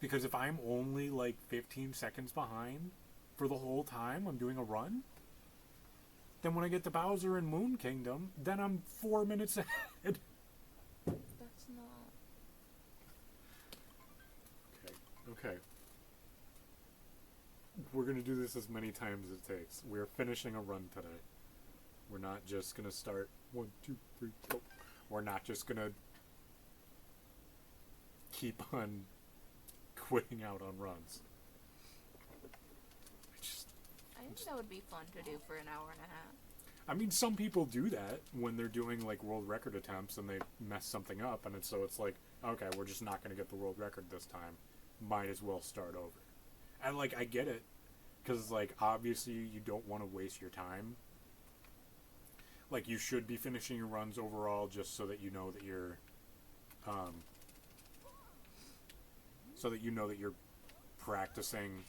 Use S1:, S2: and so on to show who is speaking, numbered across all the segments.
S1: Because if I'm only like 15 seconds behind for the whole time I'm doing a run, then when I get to Bowser and Moon Kingdom, then I'm 4 minutes ahead.
S2: That's not.
S1: Okay. We're gonna do this as many times as it takes. We're finishing a run today. We're not just gonna start 1, 2, 3, go. We're not just gonna keep on quitting out on runs.
S2: I think that would be fun to do for an hour and a half.
S1: I mean, some people do that when they're doing like world record attempts and they mess something up, and it's like, okay, we're just not going to get the world record this time. Might as well start over. And like, I get it, because like obviously you don't want to waste your time. Like, you should be finishing your runs overall just so that you know that you're, so that you know that you're practicing.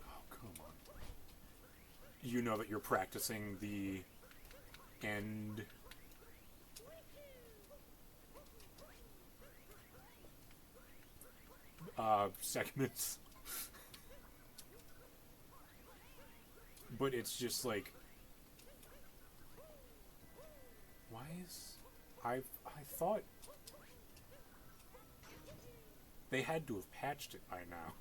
S1: Oh, come on. You know that you're practicing the end segments. But it's just like, why is I thought they had to have patched it by now.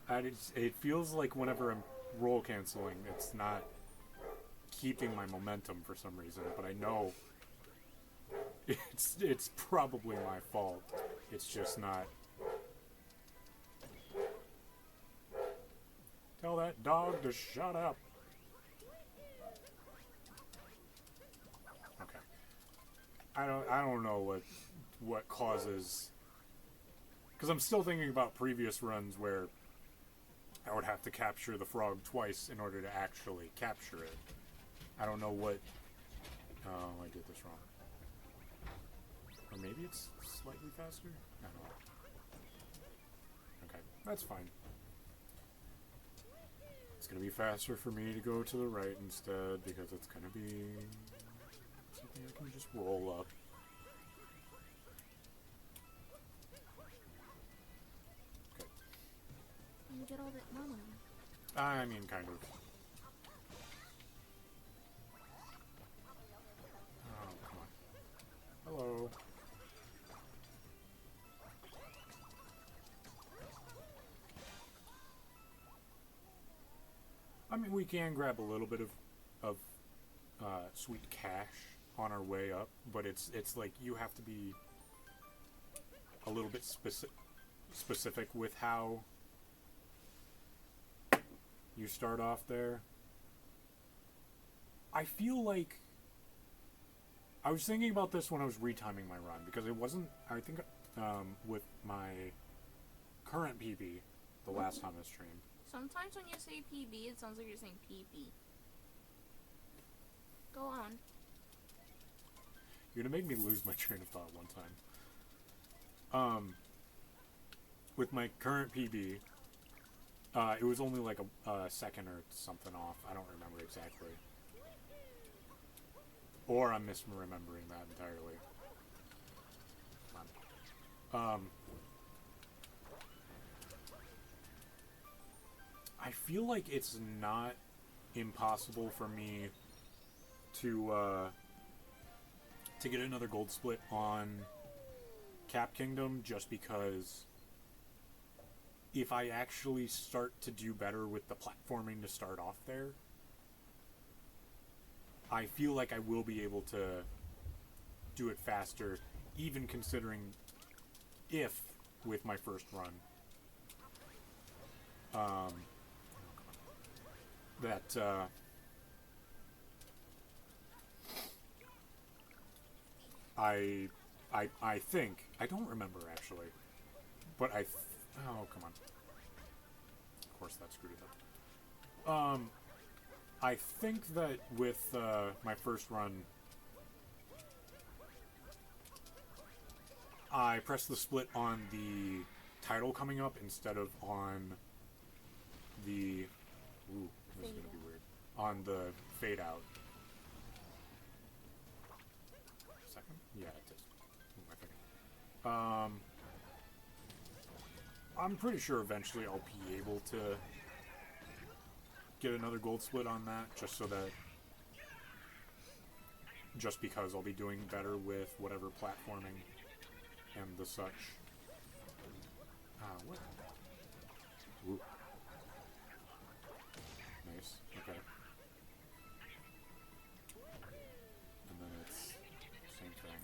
S1: And it feels like whenever I'm roll canceling, it's not keeping my momentum for some reason, but I know it's probably my fault. It's just not. Tell that dog to shut up. Okay. I don't know what causes, because I'm still thinking about previous runs where I would have to capture the frog twice in order to actually capture it. I don't know what. Oh, I did this wrong. Or maybe it's slightly faster? I don't know. Okay, that's fine. It's gonna be faster for me to go to the right instead, because it's gonna be something I can just roll up. Okay.
S2: You get all that money.
S1: I mean, kind of. Oh, come on. Hello. I mean, we can grab a little bit of sweet cash on our way up, but it's like you have to be a little bit specific with how you start off there. I feel like I was thinking about this when I was retiming my run, because it wasn't. I think with my current PB, the last time I streamed.
S2: Sometimes when you say PB, it sounds like you're saying PP. Go on.
S1: You're gonna make me lose my train of thought one time. With my current PB, it was only like a second or something off. I don't remember exactly. Or I'm misremembering that entirely. I feel like it's not impossible for me to get another gold split on Cap Kingdom, just because if I actually start to do better with the platforming to start off there, I feel like I will be able to do it faster, even considering if with my first run that I think, I don't remember actually, but oh, come on. Of course that screwed it up. I think that with my first run, I pressed the split on the title coming up instead of on the. Ooh, this is gonna be weird. On the fade out. Second? Yeah, it is. Ooh, I think. I'm pretty sure eventually I'll be able to get another gold split on that, just because I'll be doing better with whatever platforming and the such. What? Ooh. Nice. Okay. And then it's same thing.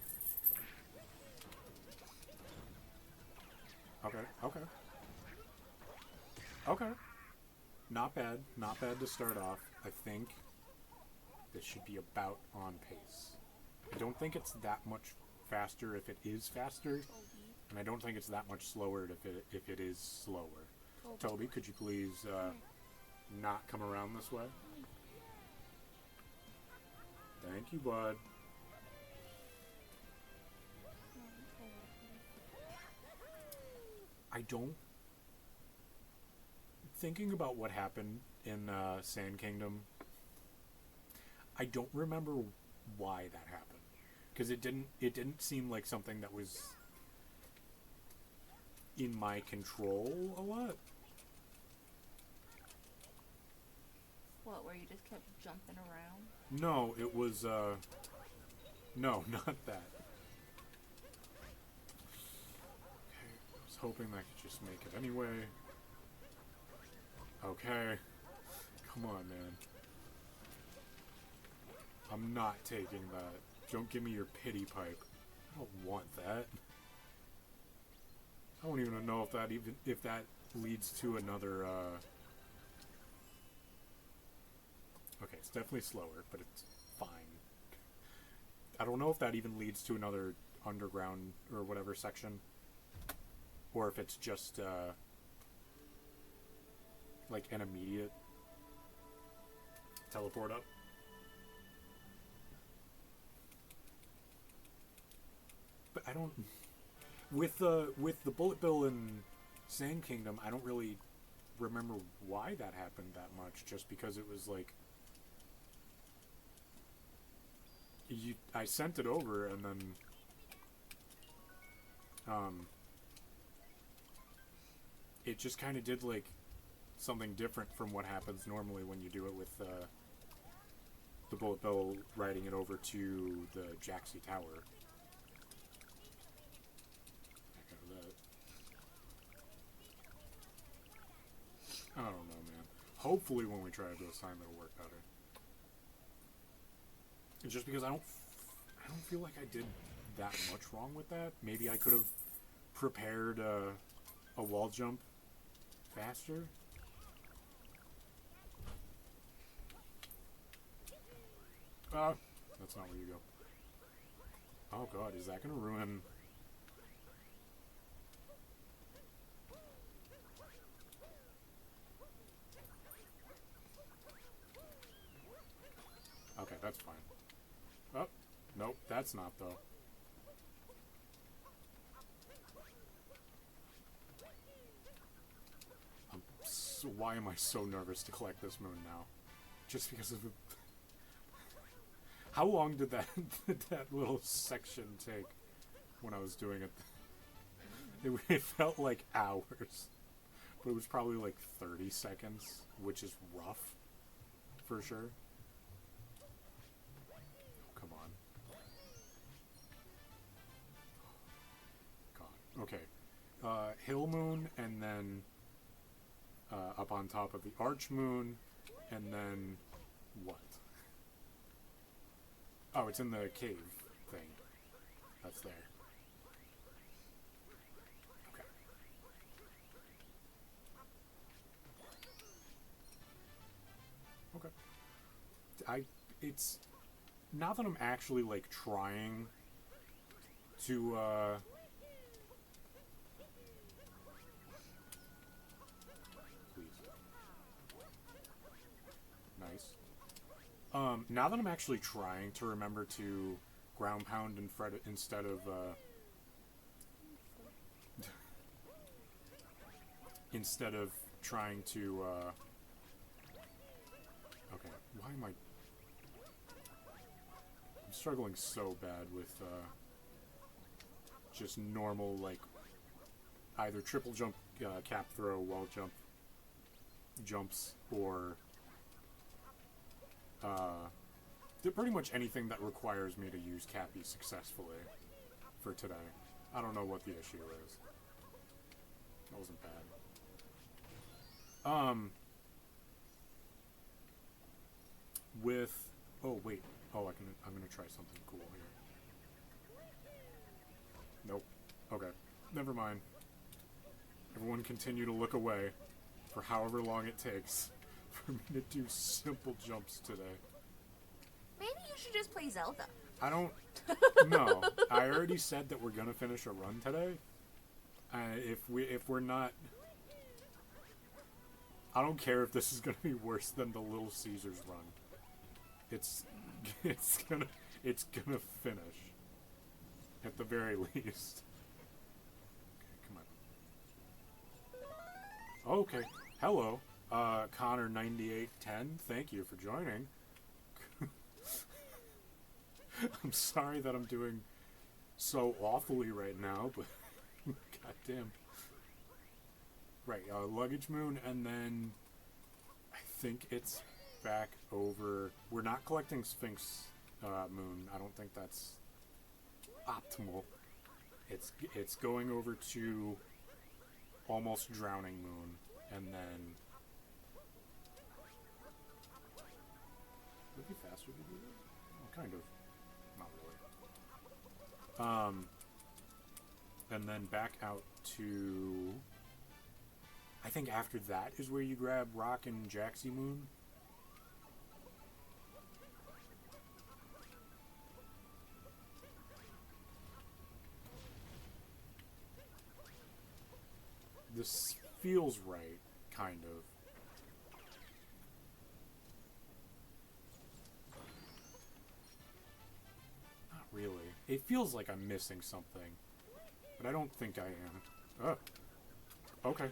S1: Okay. Okay. Okay. Not bad. Not bad to start off. I think this should be about on pace. I don't think it's that much faster if it is faster, and I don't think it's that much slower if it is slower. Toby, could you please not come around this way? Thank you, bud. I don't... Thinking about what happened in Sand Kingdom, I don't remember why that happened, because it didn't seem like something that was in my control a lot.
S2: What, where you just kept jumping around?
S1: No, it was no, not that. Okay, I was hoping I could just make it anyway. Okay, come on, man. I'm not taking that. Don't give me your pity pipe. I don't want that. I don't even know if that leads to another. Okay, it's definitely slower, but it's fine. I don't know if that even leads to another underground or whatever section, or if it's just like an immediate teleport up. But I don't... With the Bullet Bill in Sand Kingdom, I don't really remember why that happened that much, just because it was like... I sent it over, and then... it just kind of did, like, something different from what happens normally when you do it with the Bullet Bill riding it over to the Jaxie Tower. I don't know, man. Hopefully when we try it this time it'll work better. It's just because I don't feel like I did that much wrong with that. Maybe I could have prepared a wall jump faster. That's not where you go. Oh god, is that gonna ruin... Okay, that's fine. Oh, nope, that's not, though. Why am I so nervous to collect this moon now? Just because of the... How long did that little section take when I was doing it? It felt like hours. But it was probably like 30 seconds, which is rough, for sure. Come on. God. Okay. Hill Moon, and then up on top of the Arch Moon, and then what? Oh, it's in the cave thing. That's there. Okay. Okay. It's not that I'm actually like trying to please. Nice. Now that I'm actually trying to remember to ground pound and fret it instead of instead of trying to okay, why am I'm struggling so bad with just normal like either triple jump, cap throw, wall jump, jumps, or pretty much anything that requires me to use Cappy successfully for today. I don't know what the issue is. That wasn't bad. Oh wait, I'm gonna try something cool here. Nope. Okay, never mind. Everyone continue to look away for however long it takes for me to do simple jumps today.
S2: Maybe you should just play Zelda.
S1: I don't know. I already said that we're gonna finish a run today. If we're not, I don't care if this is gonna be worse than the Little Caesars run. It's gonna finish at the very least. Okay, come on. Okay, hello, Connor9810. Thank you for joining. I'm sorry that I'm doing so awfully right now, but goddamn. Right, Luggage Moon, and then I think it's back over. We're not collecting Sphinx Moon. I don't think that's optimal. It's going over to Almost Drowning Moon, and then would it be faster to do that? Oh, kind of. Not really. And then back out to, I think after that is where you grab Rock and Jaxie Moon. This feels right, kind of. Really. It feels like I'm missing something, but I don't think I am. Oh. Okay.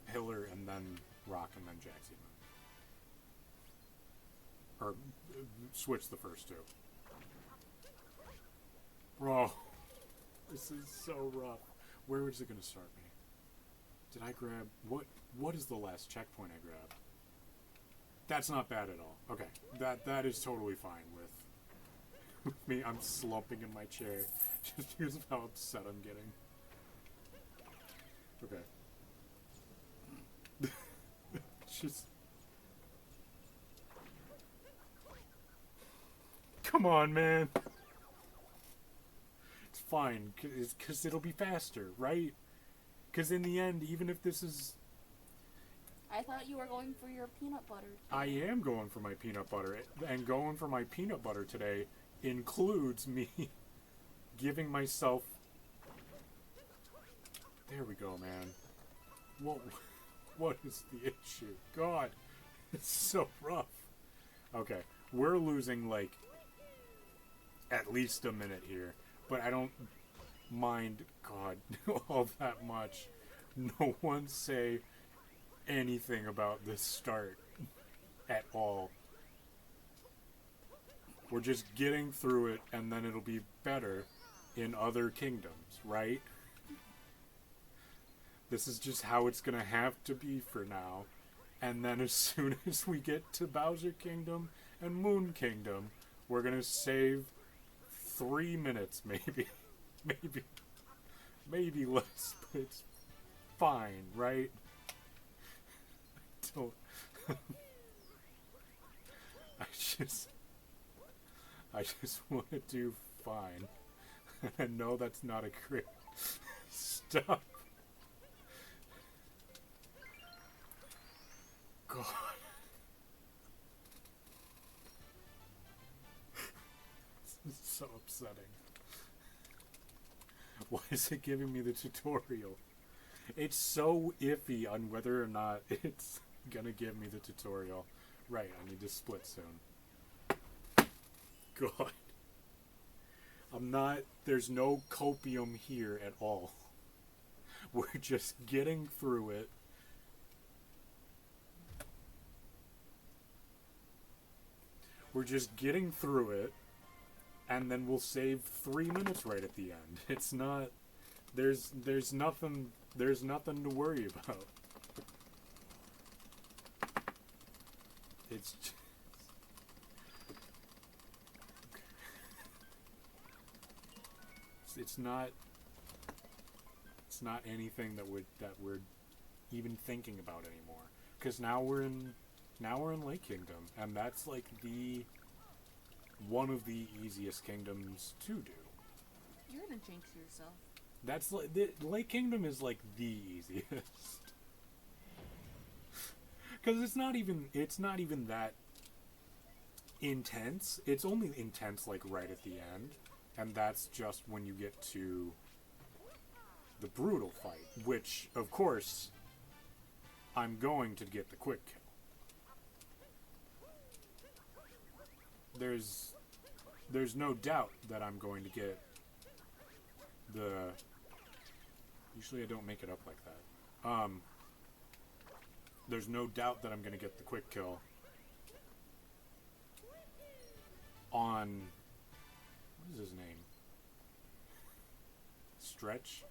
S1: Pillar and then Rock and then Jaxie Moon. Or switch the first two. Bro. This is so rough. Where is it going to start me? Did I grab... What is the last checkpoint I grabbed? That's not bad at all. Okay, that is totally fine with me. I'm slumping in my chair just because of how upset I'm getting. Okay. Just... Come on, man. It's fine, because it'll be faster, right? Because in the end, even if this is...
S2: I thought you were going for your peanut butter today.
S1: I am going for my peanut butter, and going for my peanut butter today includes me giving myself... There we go, man. What is the issue? God, it's so rough. Okay, we're losing, like, at least a minute here, but I don't mind, God, all that much. No one say anything about this start at all. We're just getting through it, and then it'll be better in other kingdoms, right? This is just how it's gonna have to be for now. And then as soon as we get to Bowser Kingdom and Moon Kingdom, we're gonna save 3 minutes, maybe. Maybe less, but it's fine, right? Don't... I just want to do fine. I know that's not a great... Stop. God. This is so upsetting. Why is it giving me the tutorial? It's so iffy on whether or not it's gonna give me the tutorial. Right, I need to split soon. God. There's no copium here at all. We're just getting through it. We're just getting through it, and then we'll save 3 minutes right at the end. It's not... There's nothing to worry about. It's it's not anything that we're even thinking about anymore, because now we're in Lake Kingdom, and that's like one of the easiest kingdoms to do.
S2: You're gonna jinx yourself.
S1: That's like Lake Kingdom is like the easiest. Because it's not even that intense. It's only intense like right at the end, and that's just when you get to the brutal fight, which of course I'm going to get the quick kill. There's no doubt that I'm going to get the. Usually I don't make it up like that. There's no doubt that I'm going to get the quick kill on, what is his name? Stretch?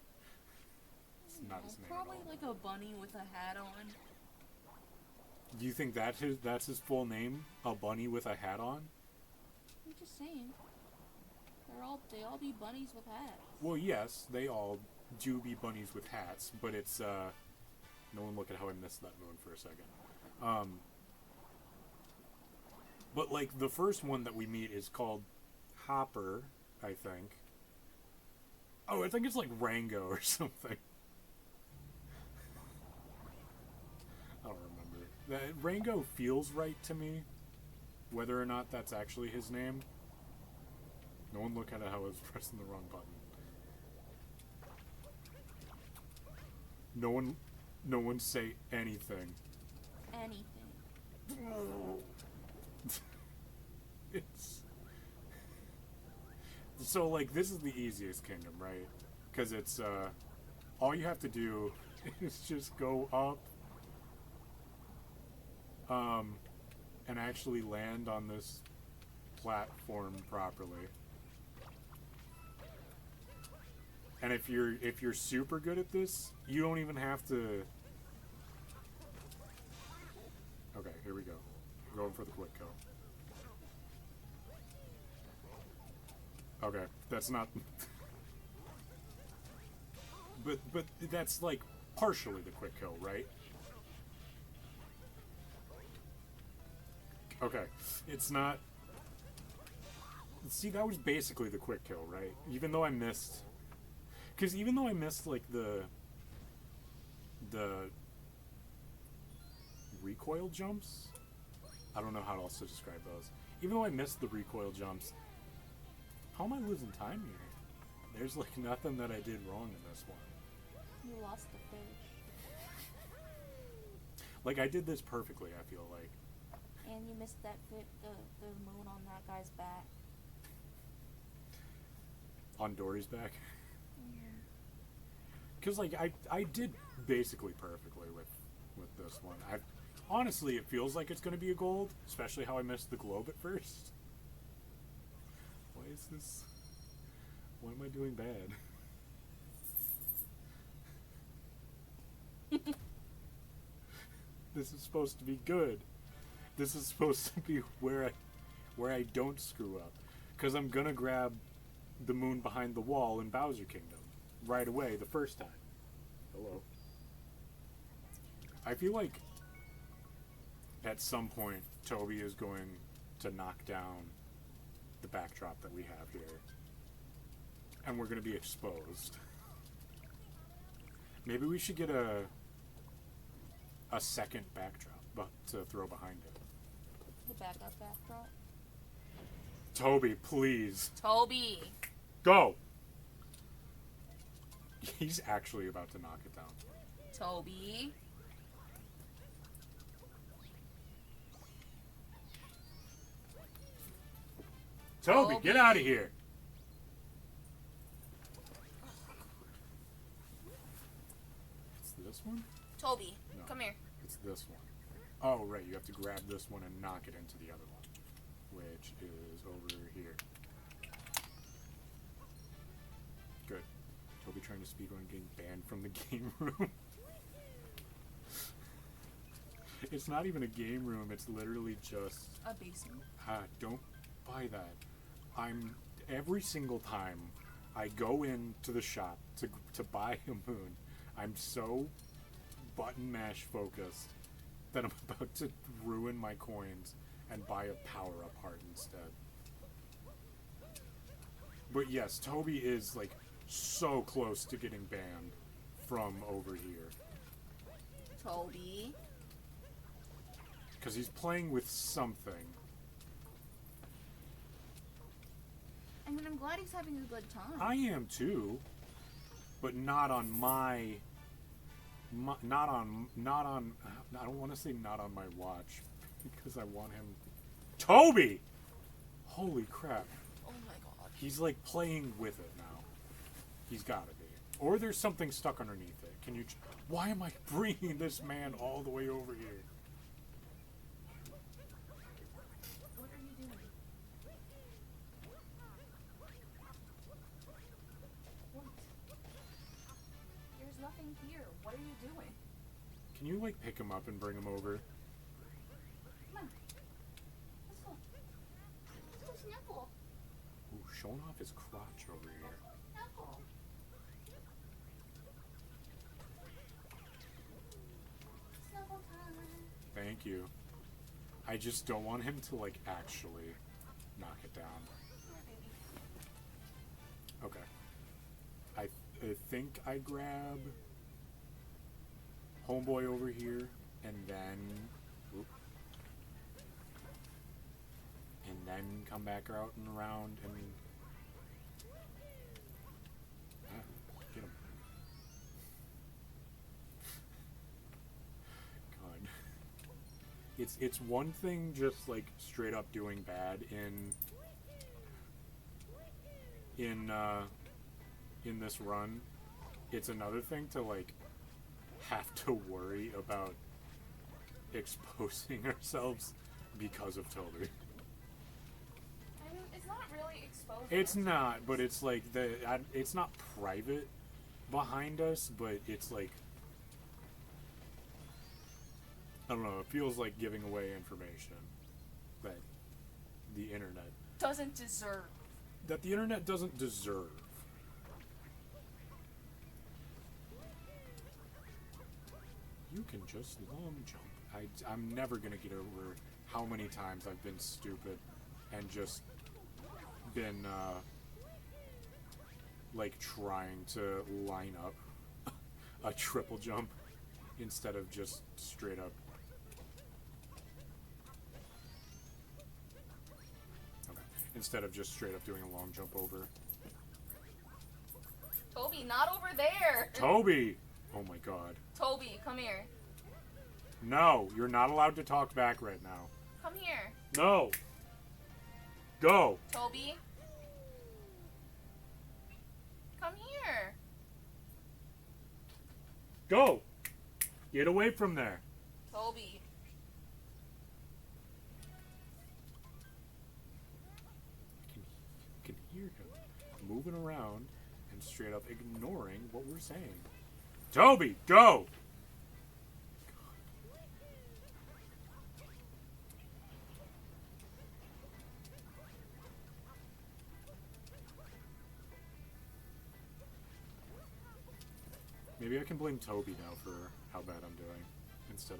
S1: It's not his name
S2: Probably
S1: at all.
S2: like a bunny with a hat on.
S1: Do you think that's his full name? A bunny with a hat on?
S2: I'm just saying. They all be bunnies with hats.
S1: Well, yes, they all do be bunnies with hats, but it's, no one look at how I missed that moon for a second. But, like, the first one that we meet is called Hopper, I think. Oh, I think it's like Rango or something. I don't remember. Rango feels right to me, whether or not that's actually his name. No one look at how I was pressing the wrong button. No one say anything.
S2: Anything.
S1: It's so like this is the easiest kingdom, right? Because it's all you have to do is just go up and actually land on this platform properly. And if you're super good at this, you don't even have to. Okay, here we go. Going for the quick kill. Okay, that's not. but that's like partially the quick kill, right? Okay, it's not. See, that was basically the quick kill, right? Even though I missed. Because even though I missed, like, the recoil jumps, I don't know how else to describe those. Even though I missed the recoil jumps, how am I losing time here? There's, like, nothing that I did wrong in this one.
S2: You lost the fish.
S1: Like, I did this perfectly, I feel like.
S2: And you missed the moon on that guy's back.
S1: On Dory's back? Because, like, I did basically perfectly with this one. Honestly, it feels like it's going to be a gold, especially how I missed the globe at first. Why is this... Why am I doing bad? This is supposed to be good. This is supposed to be where I don't screw up. Because I'm going to grab the moon behind the wall in Bowser Kingdom right away the first time. Hello. I feel like at some point Toby is going to knock down the backdrop that we have here. And we're going to be exposed. Maybe we should get a second backdrop to throw behind it.
S2: The backup backdrop?
S1: Toby, please.
S2: Toby!
S1: Go! He's actually about to knock it down.
S2: Toby?
S1: Toby, get out of here! It's this one?
S2: Toby,
S1: No,
S2: come here.
S1: it's this one. Oh, right, you have to grab this one and knock it into the other one, which is over here. Good. Toby trying to speedrun getting banned from the game room. It's not even a game room, it's literally just...
S2: A basement.
S1: Don't buy that. Every single time I go into the shop to buy a moon, I'm so button mash focused that I'm about to ruin my coins and buy a power-up heart instead. But yes, Toby is, like, so close to getting banned from over here.
S2: Toby.
S1: Because he's playing with something.
S2: I mean, I'm glad he's having a good time.
S1: I am too, but not on my not on. I don't want to say not on my watch because I want him. Toby, holy crap!
S2: Oh my god.
S1: He's like playing with it now. He's got to be, or there's something stuck underneath it. Can you? Why am I bringing this man all the way over here?
S2: What are you doing? What? There's nothing here. What are you doing?
S1: Can you like pick him up and bring him over?
S2: Come on. Let's go. Let's go snuggle.
S1: Ooh, showing off his crotch over here.
S2: Snuggle. Snuggle time.
S1: Thank you. I just don't want him to like actually knock it down. Okay. I think I grab homeboy over here and then come back out and around and get him. God. It's one thing just like straight up doing bad in this run. It's another thing to like have to worry about exposing ourselves because of Toby.
S2: I mean, it's not really exposed.
S1: It's not, but it's like it's not private behind us, but it's like I don't know, it feels like giving away information that the internet
S2: doesn't deserve.
S1: That the internet doesn't deserve. You can just long jump. I'm never gonna get over how many times I've been stupid and just been like trying to line up a triple jump instead of just straight up. Okay. Instead of just straight up doing a long jump over.
S2: Toby, not over there.
S1: Toby! Oh my god.
S2: Toby, come here.
S1: No, you're not allowed to talk back right now.
S2: Come here.
S1: No. Go.
S2: Toby. Come here.
S1: Go. Get away from there.
S2: Toby.
S1: I can hear him moving around and straight up ignoring what we're saying. Toby, go. Maybe I can blame Toby now for how bad I'm doing, instead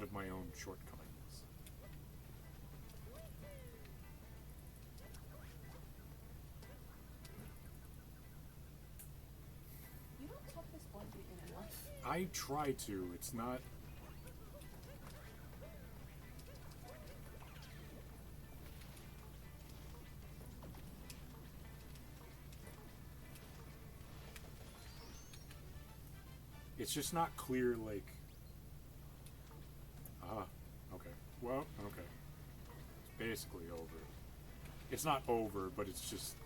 S1: of my own shortcomings.
S2: You don't tuck this blanket in enough.
S1: I try to. It's not. It's just not clear, like... okay. Well, okay. It's basically over. It's not over, but it's just...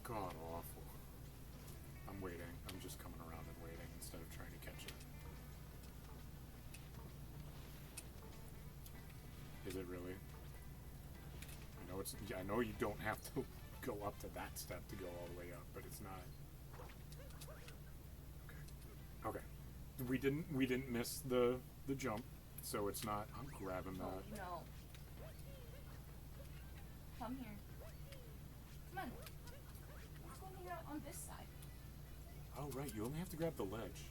S1: god awful. I'm waiting. I'm just coming around and waiting instead of trying to catch it. Is it really? I know it's... I know you don't have to go up to that step to go all the way up, but it's not. Okay. We didn't miss the jump, so it's not. I'm grabbing that.
S2: Oh, no. Come here. Come on. Let's go hang out on this side.
S1: Oh right, you only have to grab the ledge.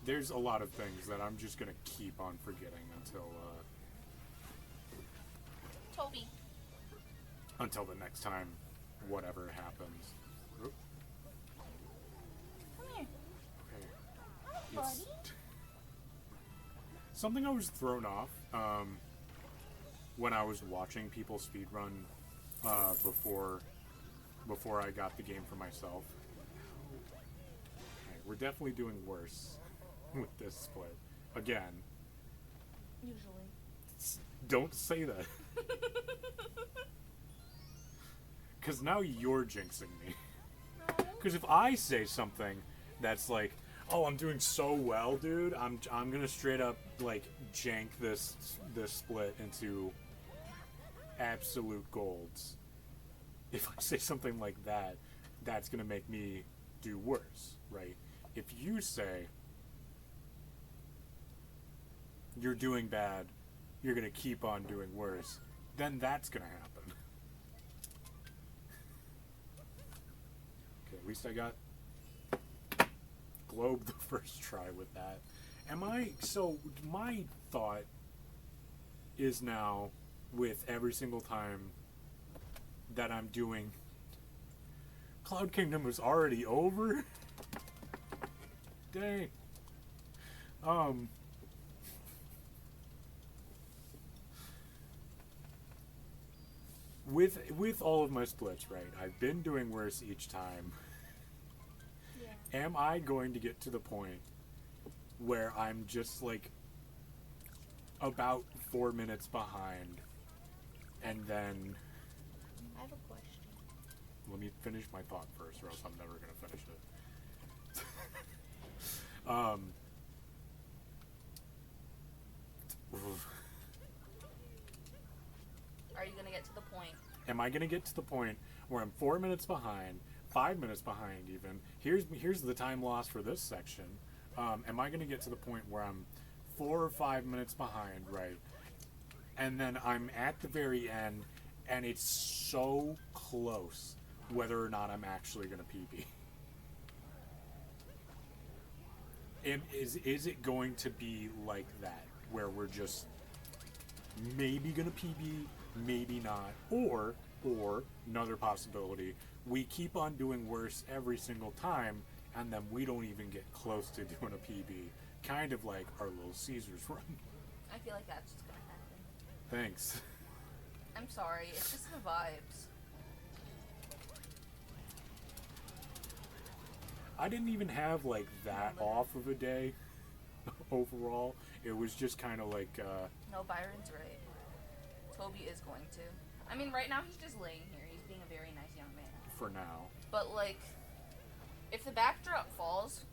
S1: There's a lot of things that I'm just gonna keep on forgetting until the next time whatever happens. Oop.
S2: Come here.
S1: Okay.
S2: Hi, buddy.
S1: Something I was thrown off when I was watching people speedrun before I got the game for myself. Okay, we're definitely doing worse with this split. Again.
S2: Usually.
S1: Don't say that. Because now you're jinxing me.
S2: No.
S1: Because if I say something that's like, oh, I'm doing so well, dude, I'm gonna straight up like jank this split into absolute golds. If I say something like that, that's gonna make me do worse, right? If you say you're doing bad, you're gonna keep on doing worse, then that's gonna happen. Okay, at least I got globe the first try with that. So my thought is now, with every single time that I'm doing, Cloud Kingdom was already over? Dang. With all of my splits, right, I've been doing worse each time.
S2: Yeah.
S1: Am I going to get to the point where I'm just like about 4 minutes behind, and then
S2: I have a question.
S1: let me finish my thought first, or else I'm never gonna finish it.
S2: Are you gonna get to the point?
S1: Am I gonna get to the point where I'm 4 minutes behind, 5 minutes behind even? Here's the time lost for this section. Am I gonna get to the point where I'm 4 or 5 minutes behind, right? And then I'm at the very end, and it's so close whether or not I'm actually gonna PB. Is it going to be like that, where we're just maybe gonna PB, maybe not, or another possibility, we keep on doing worse every single time, and then we don't even get close to doing a PB, kind of like our Little Caesars run.
S2: I feel like that's just gonna happen.
S1: Thanks.
S2: I'm sorry, it's just the vibes.
S1: I didn't even have like that off of a day overall. It was just kind of like
S2: No, Byron's right. Toby is going to. I mean, right now he's just laying here. He's being a very nice young man.
S1: for now.
S2: But, like, if the backdrop falls,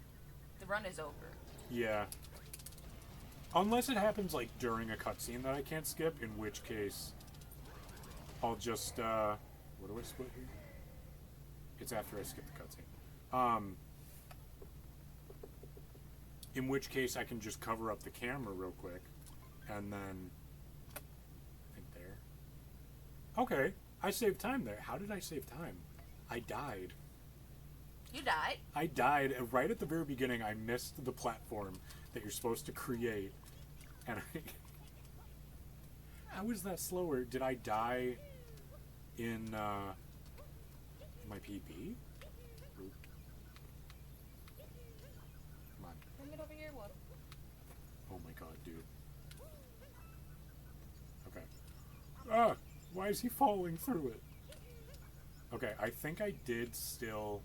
S2: the run is over.
S1: Yeah. Unless it happens like during a cutscene that I can't skip, in which case I'll just what do I split here? It's after I skip the cutscene. In which case I can just cover up the camera real quick, and then I think there. Okay, I saved time there. How did I save time? I died.
S2: You died?
S1: I died right at the very beginning. I missed the platform that you're supposed to create, and how is that slower? Did I die in my PP? Come on.
S2: Bring it over here, what?
S1: Oh my god, dude. Okay. Ah! Why is he falling through it? Okay, I think I did still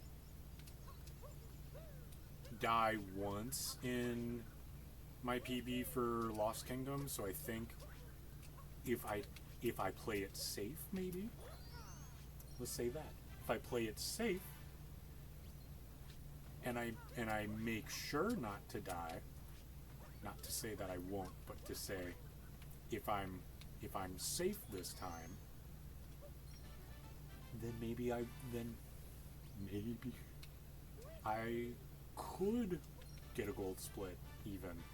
S1: die once in my PB for Lost Kingdom, so I think if I play it safe, maybe? Let's say that. If I play it safe and I make sure not to die, not to say that I won't, but to say if I'm safe this time, then maybe I could get a gold split even.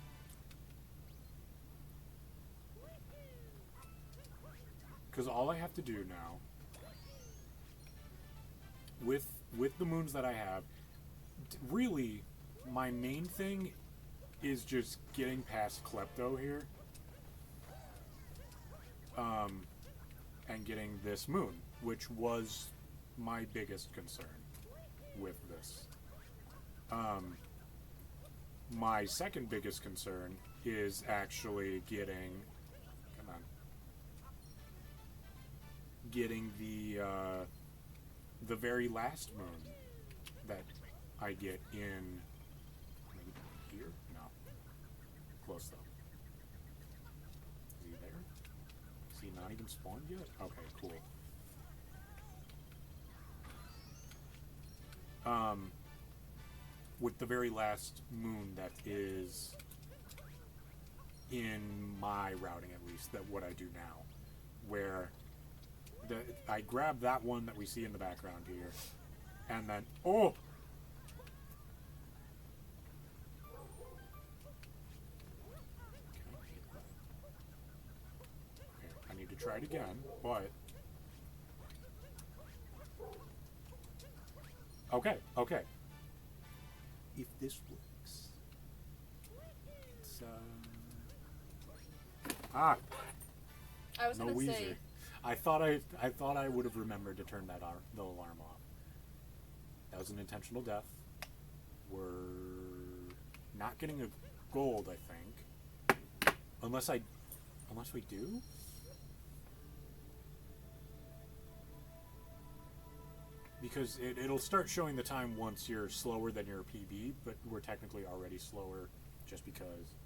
S1: Because all I have to do now with the moons that I have, really my main thing is just getting past Klepto here. And getting this moon, which was my biggest concern with this. My second biggest concern is actually getting the very last moon that I get in here? No. Close though. Is he there? Is he not even spawned yet? Okay, cool. With the very last moon that is in my routing, at least, that what I do now, where I grab that one that we see in the background here, and then okay, I need to try it again, but okay. If this works, it's
S2: I was
S1: no
S2: gonna
S1: Weezer.
S2: say.
S1: I thought I would have remembered to turn the alarm off. That was an intentional death. We're not getting a gold, I think, unless we do. Because it'll start showing the time once you're slower than your PB, but we're technically already slower just because.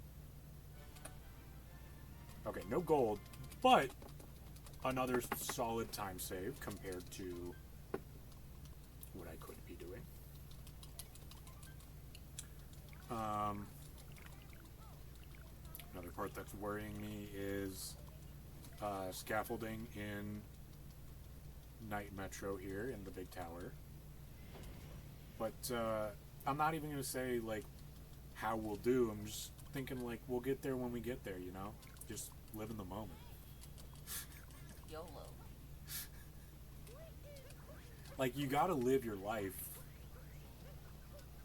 S1: Okay, no gold, but another solid time save compared to what I could be doing. Another part that's worrying me is scaffolding in Night Metro here in the big tower. But I'm not even going to say like how we'll do. I'm just thinking like we'll get there when we get there, you know? Just live in the moment.
S2: YOLO.
S1: Like, you gotta live your life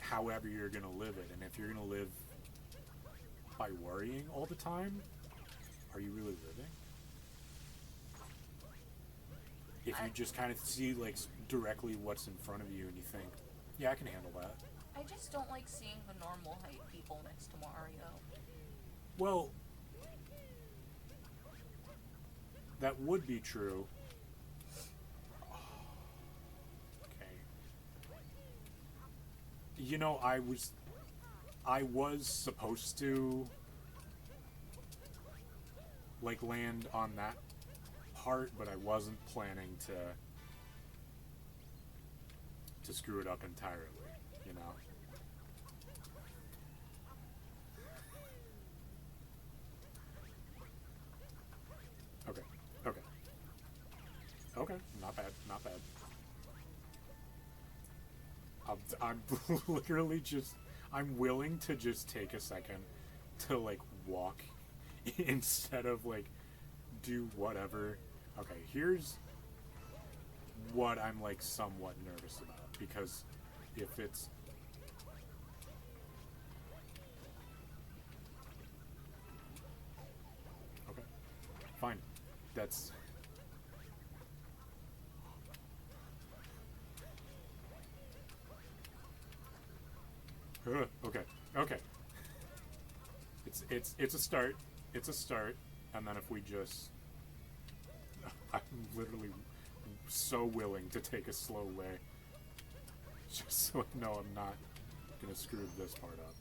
S1: however you're gonna live it. And if you're gonna live by worrying all the time, are you really living? If you just kind of see, like, directly what's in front of you and you think, yeah, I can handle that.
S2: I just don't like seeing the normal height people next to Mario.
S1: Well, that would be true. Okay. You know, I was supposed to like land on that part, but I wasn't planning to screw it up entirely, you know. Okay, not bad. I'm literally just, I'm willing to just take a second to, like, walk instead of, like, do whatever. Okay, here's what I'm, like, somewhat nervous about, because if it's... Okay, fine. That's... Okay. It's a start. It's a start, and then if we just, I'm literally so willing to take a slow way, just so I know I'm not gonna screw this part up.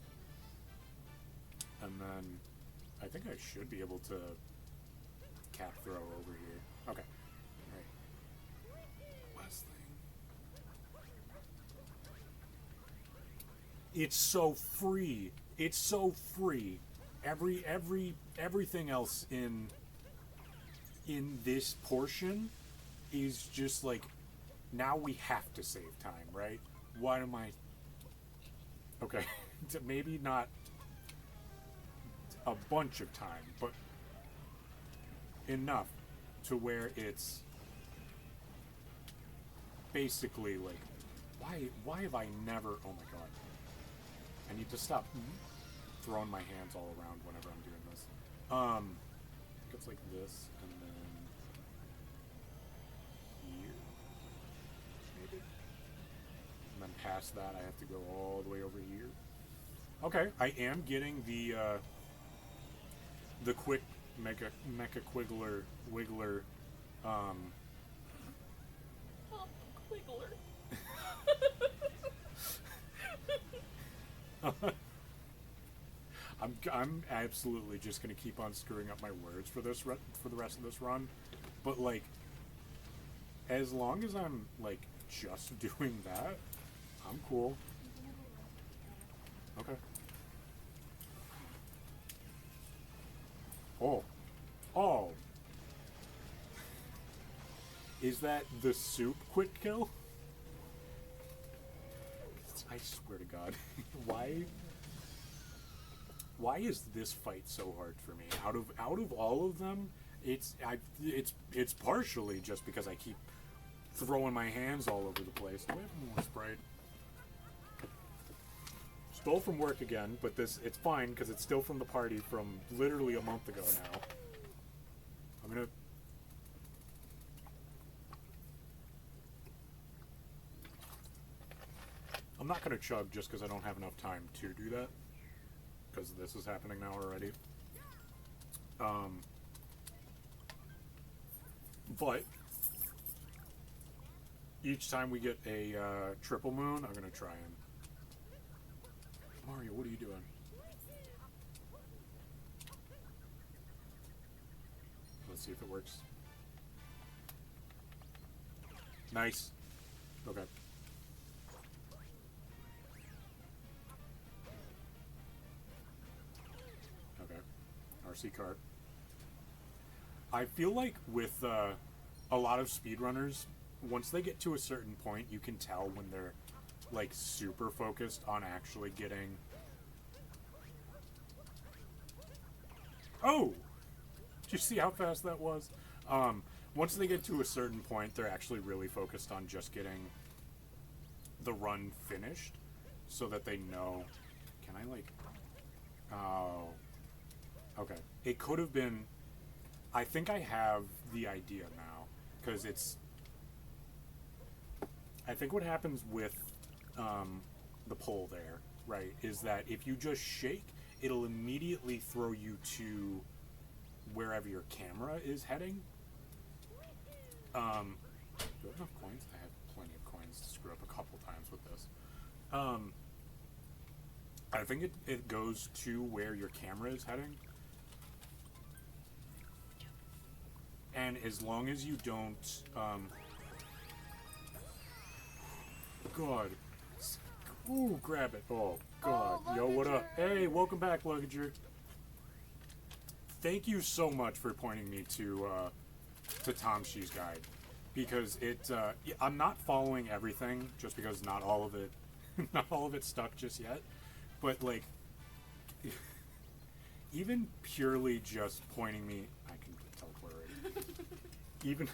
S1: And then I think I should be able to cap throw over here. Okay. All right. Last thing. It's so free. It's so free. Everything else in this portion is just like now we have to save time, right? Why am I... Okay, maybe not a bunch of time, but enough to where it's basically like, why have I never... Oh my god. I need to stop throwing my hands all around whenever I'm doing this. I think it's like this, and then here, maybe? And then past that, I have to go all the way over here. Okay, I am getting the quick Mecha Wiggler,
S2: Quiggler.
S1: I'm absolutely just gonna keep on screwing up my words for this for the rest of this run, but like, as long as I'm like just doing that, I'm cool. Okay. Oh, is that the soup quick kill? I swear to God, why is this fight so hard for me? Out of all of them, it's partially just because I keep throwing my hands all over the place. Do I have more Sprite? Stole from work again, but it's fine because it's still from the party from literally a month ago now. I'm not gonna chug just because I don't have enough time to do that, because this is happening now already. But each time we get a triple moon, I'm gonna try and... Mario, what are you doing? Let's see if it works. Nice. Okay. Okay. RC cart. I feel like with a lot of speedrunners, once they get to a certain point, you can tell when they're like super focused on actually getting... Oh! Did you see how fast that was? Once they get to a certain point, they're actually really focused on just getting the run finished so that they know... Can I like... Oh. Okay. It could have been... I think I have the idea now, because it's... I think what happens with the pole there, right, is that if you just shake, it'll immediately throw you to wherever your camera is heading. Do I have enough coins? I have plenty of coins to screw up a couple times with this. I think it goes to where your camera is heading. And as long as you don't... God. Ooh, grab it. Oh, God.
S2: Oh,
S1: yo, what up? Hey, welcome back, Luggager. Thank you so much for pointing me to Tom Shee's guide. Because I'm not following everything, just because not all of it stuck just yet. But, like, even purely just pointing me... I can teleport already. Even...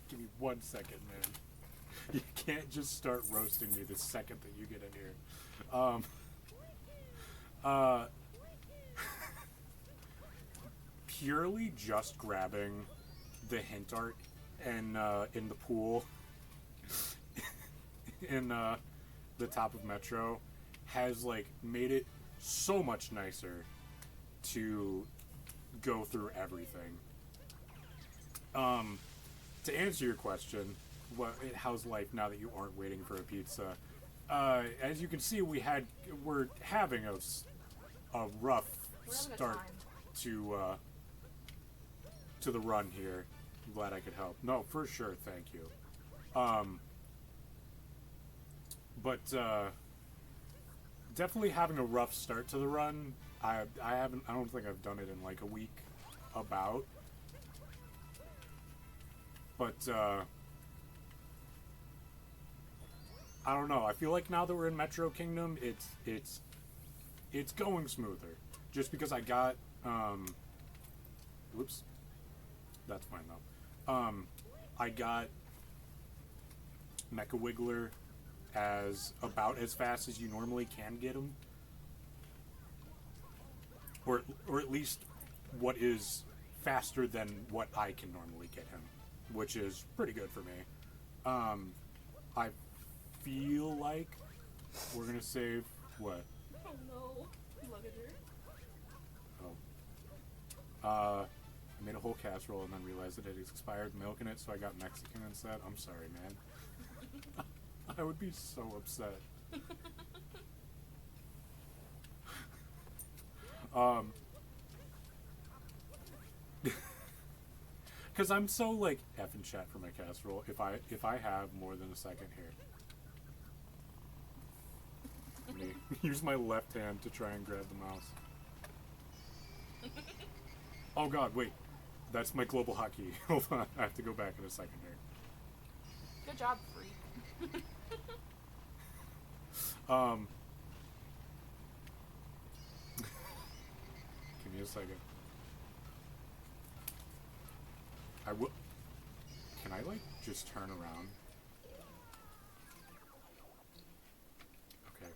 S1: Give me 1 second, man. You can't just start roasting me the second that you get in here. Purely just grabbing the hint art and in the pool in the top of Metro has like made it so much nicer to go through everything. To answer your question, how's life now that you aren't waiting for a pizza? As you can see, we're having a rough start to the run here. I'm glad I could help. No, for sure, thank you. But definitely having a rough start to the run. I don't think I've done it in like a week. But I don't know. I feel like now that we're in Metro Kingdom, it's going smoother. Just because I got whoops. That's fine though. I got Mecha Wiggler as about as fast as you normally can get him. Or at least what is faster than what I can normally get him, which is pretty good for me. I feel like we're gonna save what?
S2: Oh no, luggage.
S1: Oh. I made a whole casserole and then realized that it expired milk in it, so I got Mexican instead. I'm sorry, man. I would be so upset. Because I'm so like effing chat for my casserole. If I have more than a second here, I'm gonna use my left hand to try and grab the mouse. Oh god, wait. That's my global hotkey. Hold on, I have to go back in a second here.
S2: Good job, freak.
S1: Give me a second. I will. Can I like just turn around? Okay.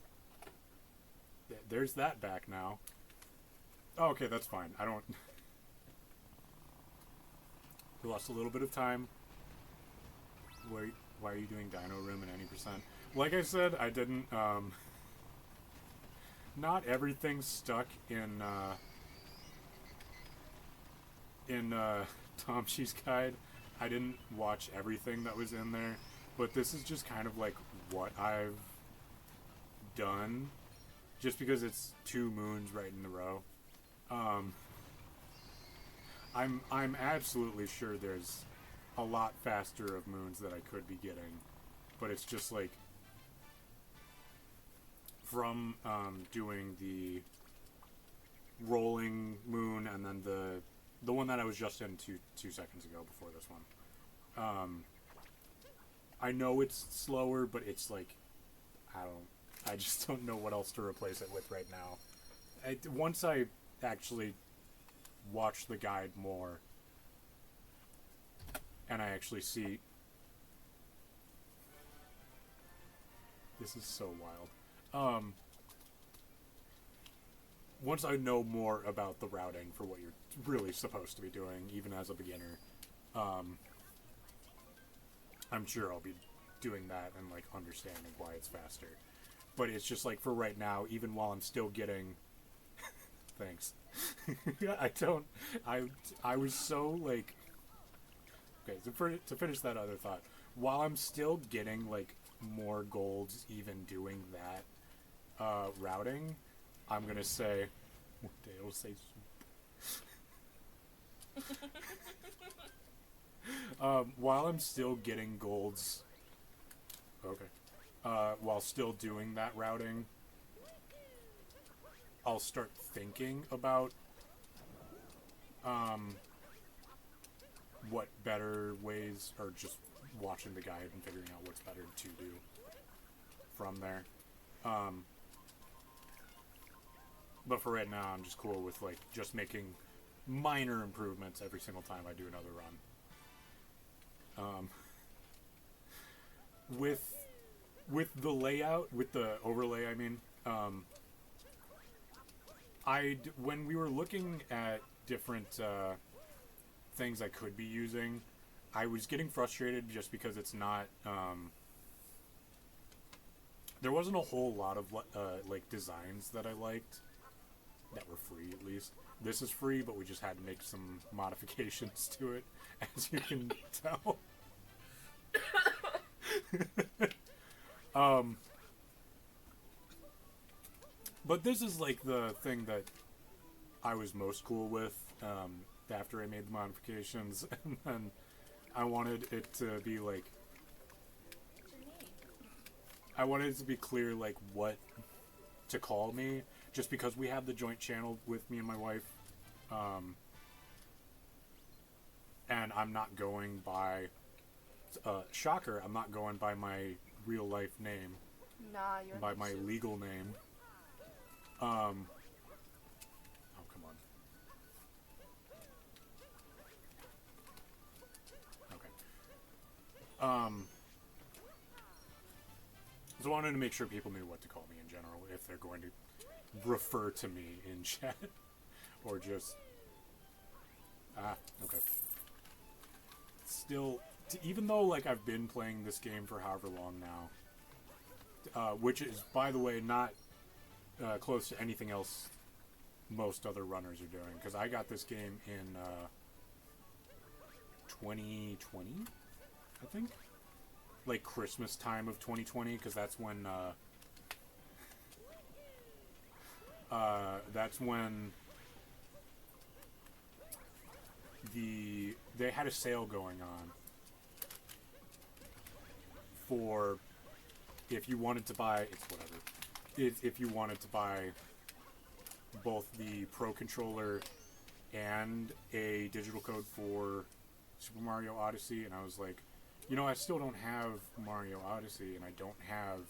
S1: There's that back now. Oh, okay, that's fine. I don't. We lost a little bit of time. Why are you doing Dino Room at any percent? Like I said, I didn't. Not everything's stuck in Tom She's Guide. I didn't watch everything that was in there, but this is just kind of like what I've done, just because it's 2 moons right in a row. I'm absolutely sure there's a lot faster of moons that I could be getting, but it's just like from doing the rolling moon and then the one that I was just in two seconds ago before this one. I know it's slower, but it's like I just don't know what else to replace it with right now. Once I actually watch the guide more and I actually see, this is so wild. Once I know more about the routing for what you're really supposed to be doing, even as a beginner, I'm sure I'll be doing that and like understanding why it's faster. But it's just like for right now, even while I'm still getting thanks. I was so like, okay, to finish that other thought, while I'm still getting like more golds even doing that routing, I'm gonna say one day it'll say while I'm still getting golds, okay, while still doing that routing, I'll start thinking about what better ways, or just watching the guide and figuring out what's better to do from there. But for right now, I'm just cool with like just making minor improvements every single time I do another run. With the layout, with the overlay, I mean, when we were looking at different things I could be using, I was getting frustrated just because it's not. There wasn't a whole lot of like designs that I liked that were free, at least. This is free, but we just had to make some modifications to it, as you can tell. But this is like the thing that I was most cool with after I made the modifications, and then I wanted it to be like, I wanted it to be clear like what to call me, just because we have the joint channel with me and my wife, and I'm not going by shocker, I'm not going by my real life name,
S2: Nah, you're
S1: by my legal name. Oh, come on. Okay. So I wanted to make sure people knew what to call me in general if they're going to refer to me in chat. Or just... okay. Still, even though, like, I've been playing this game for however long now, which is, by the way, not close to anything else most other runners are doing, because I got this game in 2020, I think? Like, Christmas time of 2020, because that's when, they had a sale going on for if you wanted to buy, it's whatever, if you wanted to buy both the Pro Controller and a digital code for Super Mario Odyssey, and I was like, you know, I still don't have Mario Odyssey, and I don't have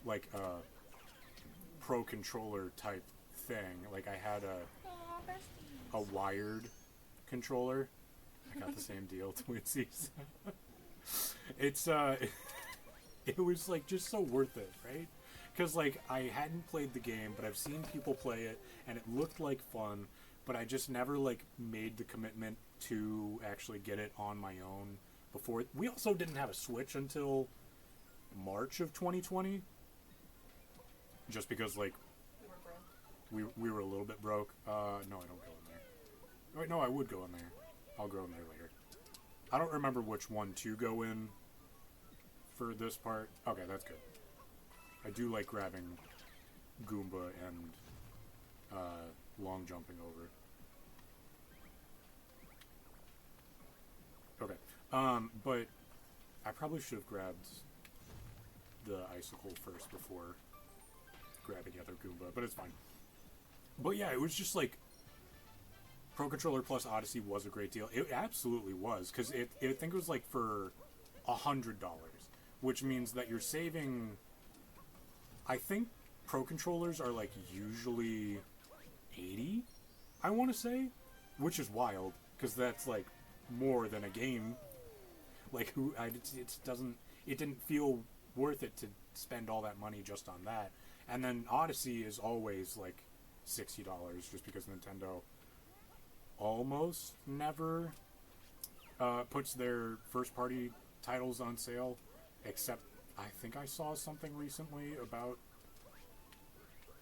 S1: like a Pro Controller type thing. Like, I had a wired controller. I got the same deal, Twinsies. It's it was like just so worth it, right? Because like I hadn't played the game, but I've seen people play it, and it looked like fun, but I just never like made the commitment to actually get it on my own before. We also didn't have a Switch until March of 2020, just because like we were a little bit broke. No, I don't go in there. Wait, no, I would go in there. I'll go in there later. I don't remember which one to go in for this part. Okay, that's good. I do like grabbing Goomba and long jumping over. Okay. But I probably should have grabbed the icicle first before grabbing the other Goomba, but it's fine. But yeah, it was just like Pro Controller plus Odyssey was a great deal. It absolutely was, because I think it was like for $100, which means that you're saving. I think Pro Controllers are like usually $80, I want to say, which is wild, because that's like more than a game. Like, it didn't feel worth it to spend all that money just on that. And then Odyssey is always like $60, just because Nintendo almost never puts their first party titles on sale, except I think I saw something recently about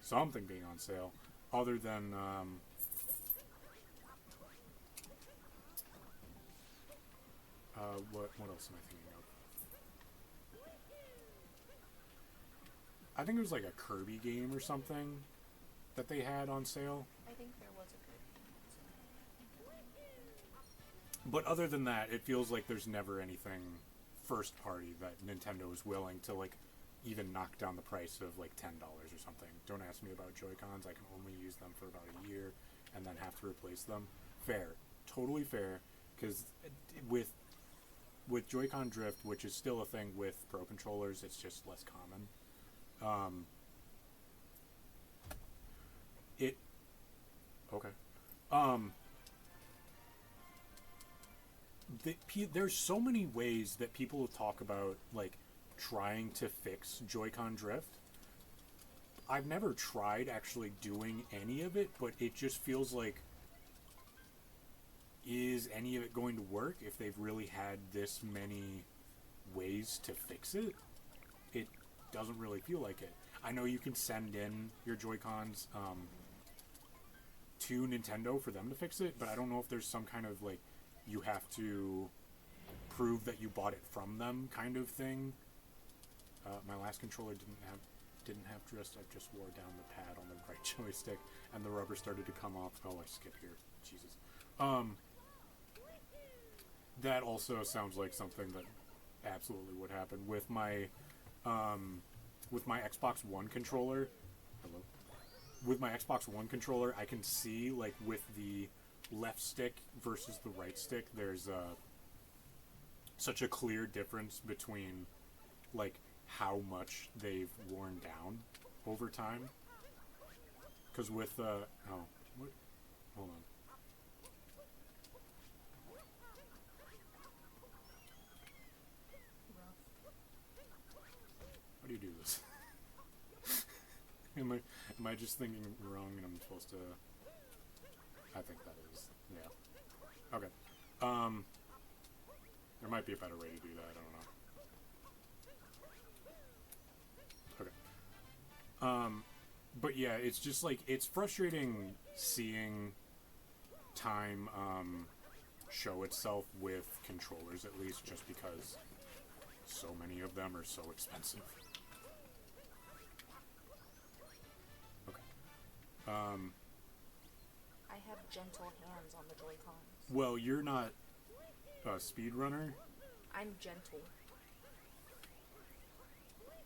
S1: something being on sale, other than what else am I thinking of? I think it was like a Kirby game or something that they had on sale.
S2: I think there was a Kirby.
S1: But other than that, it feels like there's never anything first party that Nintendo is willing to like even knock down the price of like $10 or something. Don't ask me about Joy-Cons. I can only use them for about a year and then have to replace them. Fair. Totally fair. Because with Joy-Con drift, which is still a thing with Pro Controllers, it's just less common. There's so many ways that people talk about like trying to fix Joy-Con drift. I've never tried actually doing any of it, but it just feels like, is any of it going to work if they've really had this many ways to fix it? It doesn't really feel like it. I know you can send in your Joy-Cons to Nintendo for them to fix it, but I don't know if there's some kind of like you have to prove that you bought it from them kind of thing. My last controller didn't have drift. I just wore down the pad on the right joystick and the rubber started to come off. Oh, I skipped here. Jesus. That also sounds like something that absolutely would happen with my Xbox One controller. Hello. With my Xbox One controller, I can see like with the left stick versus the right stick, there's such a clear difference between like how much they've worn down over time. Because with oh, what? Hold on. How do you do this? Am I just thinking wrong and I'm supposed to? I think that is, yeah. Okay. There might be a better way to do that. I don't know. Okay. But yeah, it's just like, it's frustrating seeing time show itself with controllers, at least, just because so many of them are so expensive. Okay.
S2: I have gentle hands on the Joy-Cons.
S1: Well, you're not a speedrunner.
S2: I'm gentle.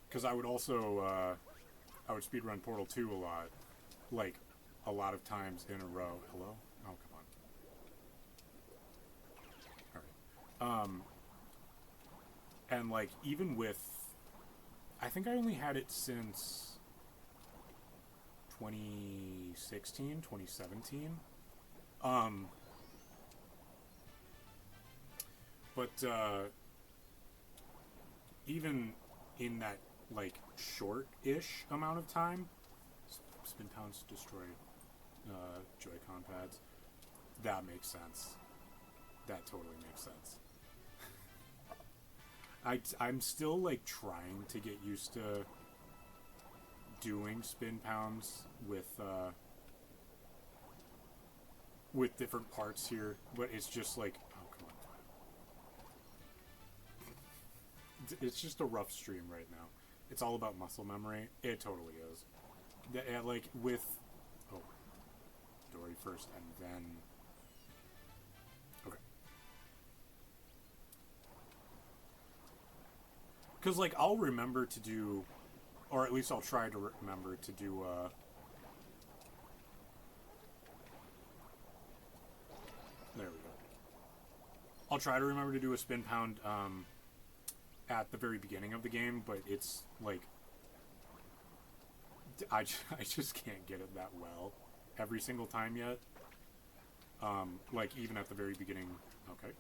S1: Because I would also, I would speedrun Portal 2 a lot. Like, a lot of times in a row. Hello? Oh, come on. Alright. And, like, even with... I think I only had it since 2016, 2017. But, even in that, like, short-ish amount of time, spin pounds destroy Joy-Con pads. That makes sense. That totally makes sense. I'm still, like, trying to get used to doing spin pounds with different parts here, but it's just like, oh, come on. It's just a rough stream right now. It's all about muscle memory. It totally is. Like, with... Oh. Dory first, and then... Okay. Because, like, I'll remember to do... Or at least I'll try to remember to do, There we go. I'll try to remember to do a spin pound, at the very beginning of the game, but it's, like... I just can't get it that well every single time yet. Like, even at the very beginning... Okay.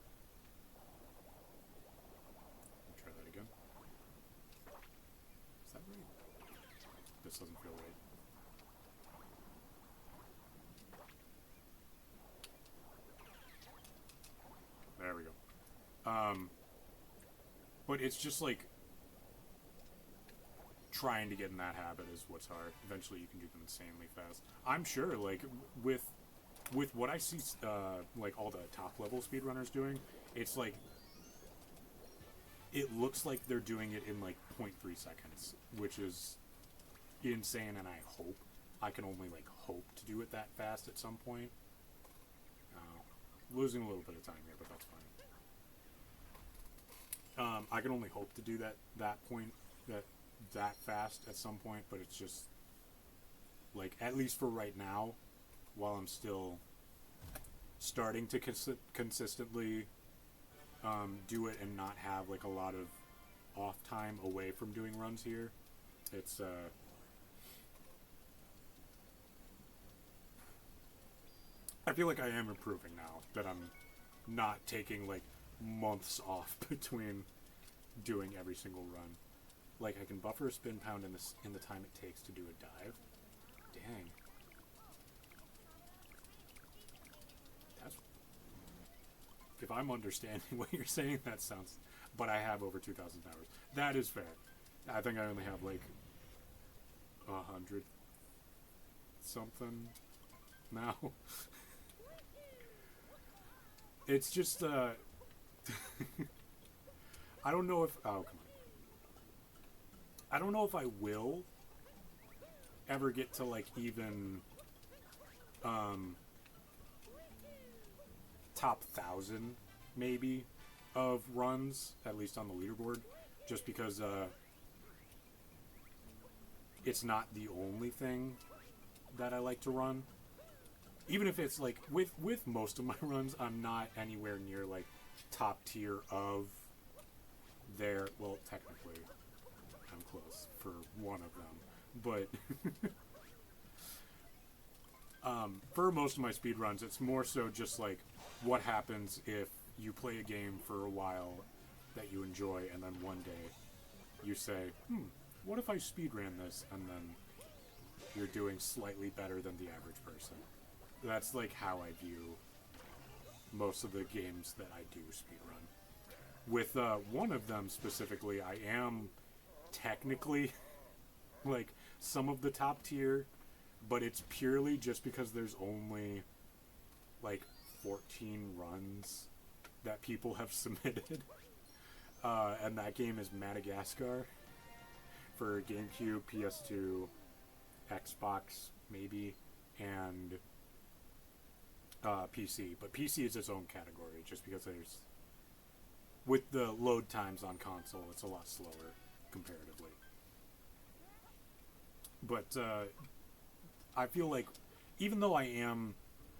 S1: Try that again. Is that right? This doesn't feel right. There we go. But it's just like trying to get in that habit is what's hard. Eventually you can do them insanely fast. I'm sure, like, with what I see, like, all the top level speedrunners doing, it's like, it looks like they're doing it in, like, 0.3 seconds, which is insane, and I can only, like, hope to do it that fast at some point. Losing a little bit of time here, but that's fine. I can only hope to do that fast at some point, but it's just, like, at least for right now, while I'm still starting to consistently do it and not have, like, a lot of off time away from doing runs here, it's I feel like I am improving now that I'm not taking, like, months off between doing every single run. Like, I can buffer a spin pound in the time it takes to do a dive. Dang. That's... If I'm understanding what you're saying, that sounds... But I have over 2,000 hours. That is fair. I think I only have, like, 100 something now. It's just, I don't know if... Oh, come on. I don't know if I will ever get to, like, even top 1,000, maybe, of runs, at least on the leaderboard, just because it's not the only thing that I like to run. Even if it's, like, with most of my runs, I'm not anywhere near, like, top tier of their... Well, technically, I'm close for one of them. But for most of my speedruns, it's more so just like what happens if you play a game for a while that you enjoy, and then one day you say, what if I speedran this? And then you're doing slightly better than the average person. That's like how I view most of the games that I do speedrun. With one of them specifically, I am technically like some of the top tier, but it's purely just because there's only like 14 runs that people have submitted. And that game is Madagascar for GameCube, PS2, Xbox, maybe, and PC. But PC is its own category just because there's... With the load times on console, it's a lot slower comparatively. But I feel like even though I am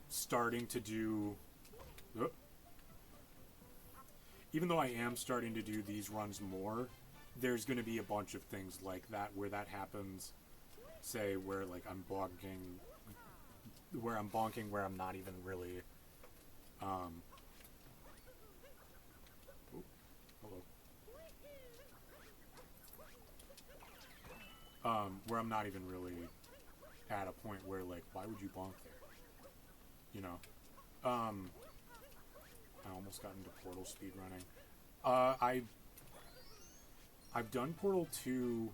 S1: starting to do... Even though I am starting to do these runs more, there's going to be a bunch of things like that where that happens. Say where like I'm bonking, where I'm not even really. Oh, hello. Where I'm not even really at a point where like, why would you bonk there? You know. I almost got into Portal speedrunning. I've done Portal 2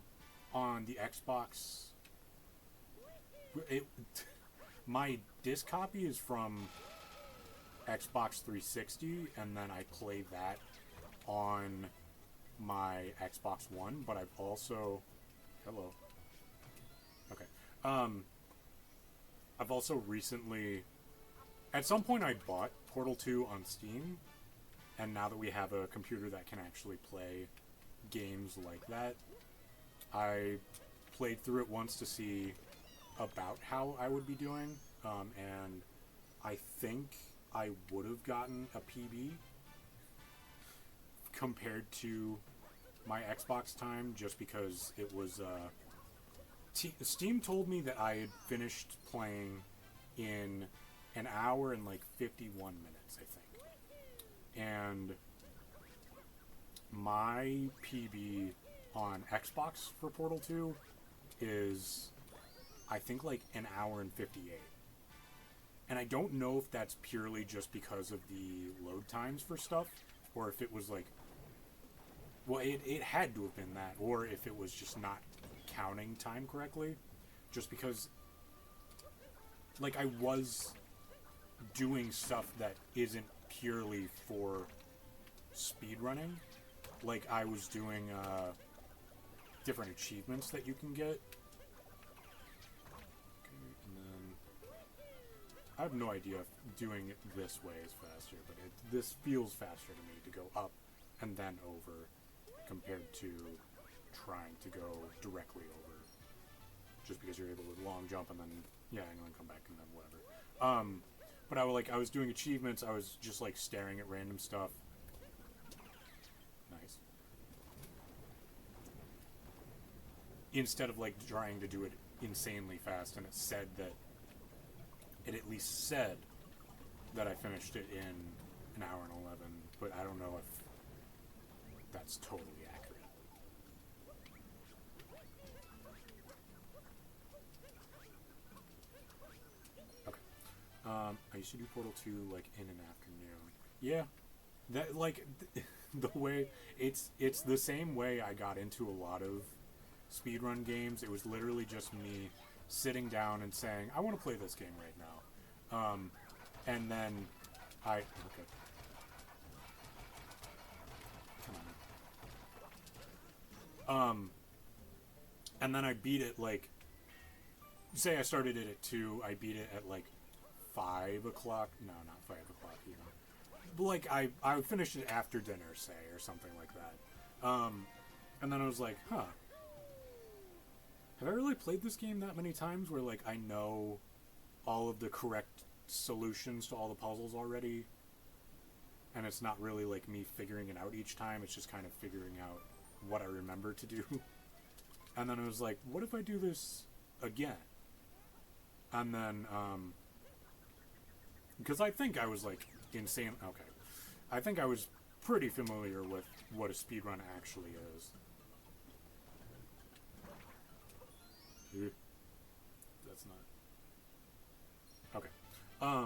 S1: on the Xbox. My disc copy is from Xbox 360, and then I play that on my Xbox One, but I've also... Hello. Okay. I've also recently... At some point I bought Portal 2 on Steam, and now that we have a computer that can actually play games like that, I played through it once to see about how I would be doing, and I think I would have gotten a PB compared to my Xbox time, just because it was... Steam told me that I had finished playing in an hour and like 51 minutes, I think. And my PB on Xbox for Portal 2 is, I think, like an hour and 58. And I don't know if that's purely just because of the load times for stuff, or if it was like... Well, it had to have been that, or if it was just not counting time correctly. Just because, like, I was doing stuff that isn't purely for speedrunning. Like, I was doing different achievements that you can get. Okay, and then I have no idea if doing it this way is faster, but this feels faster to me to go up and then over compared to trying to go directly over. Just because you're able to long jump and then, yeah, and then come back and then whatever. But I was doing achievements, I was just like staring at random stuff. Nice. Instead of like trying to do it insanely fast, and it at least said that I finished it in an hour and 11, but I don't know if that's totally accurate. I used to do Portal 2 like in an afternoon. Yeah, that like the way it's the same way I got into a lot of speedrun games. It was literally just me sitting down and saying, I want to play this game right now, and then okay. Come on. And then I beat it like, say I started it at 2, I beat it at like 5 o'clock. No, not 5 o'clock even. But like I finished it after dinner, say, or something like that. And then I was like, huh. Have I really played this game that many times where like I know all of the correct solutions to all the puzzles already? And it's not really like me figuring it out each time, it's just kind of figuring out what I remember to do. And then I was like, what if I do this again? And then, because I think I was like insane. Okay. I think I was pretty familiar with what a speedrun actually is. That's not. Okay. I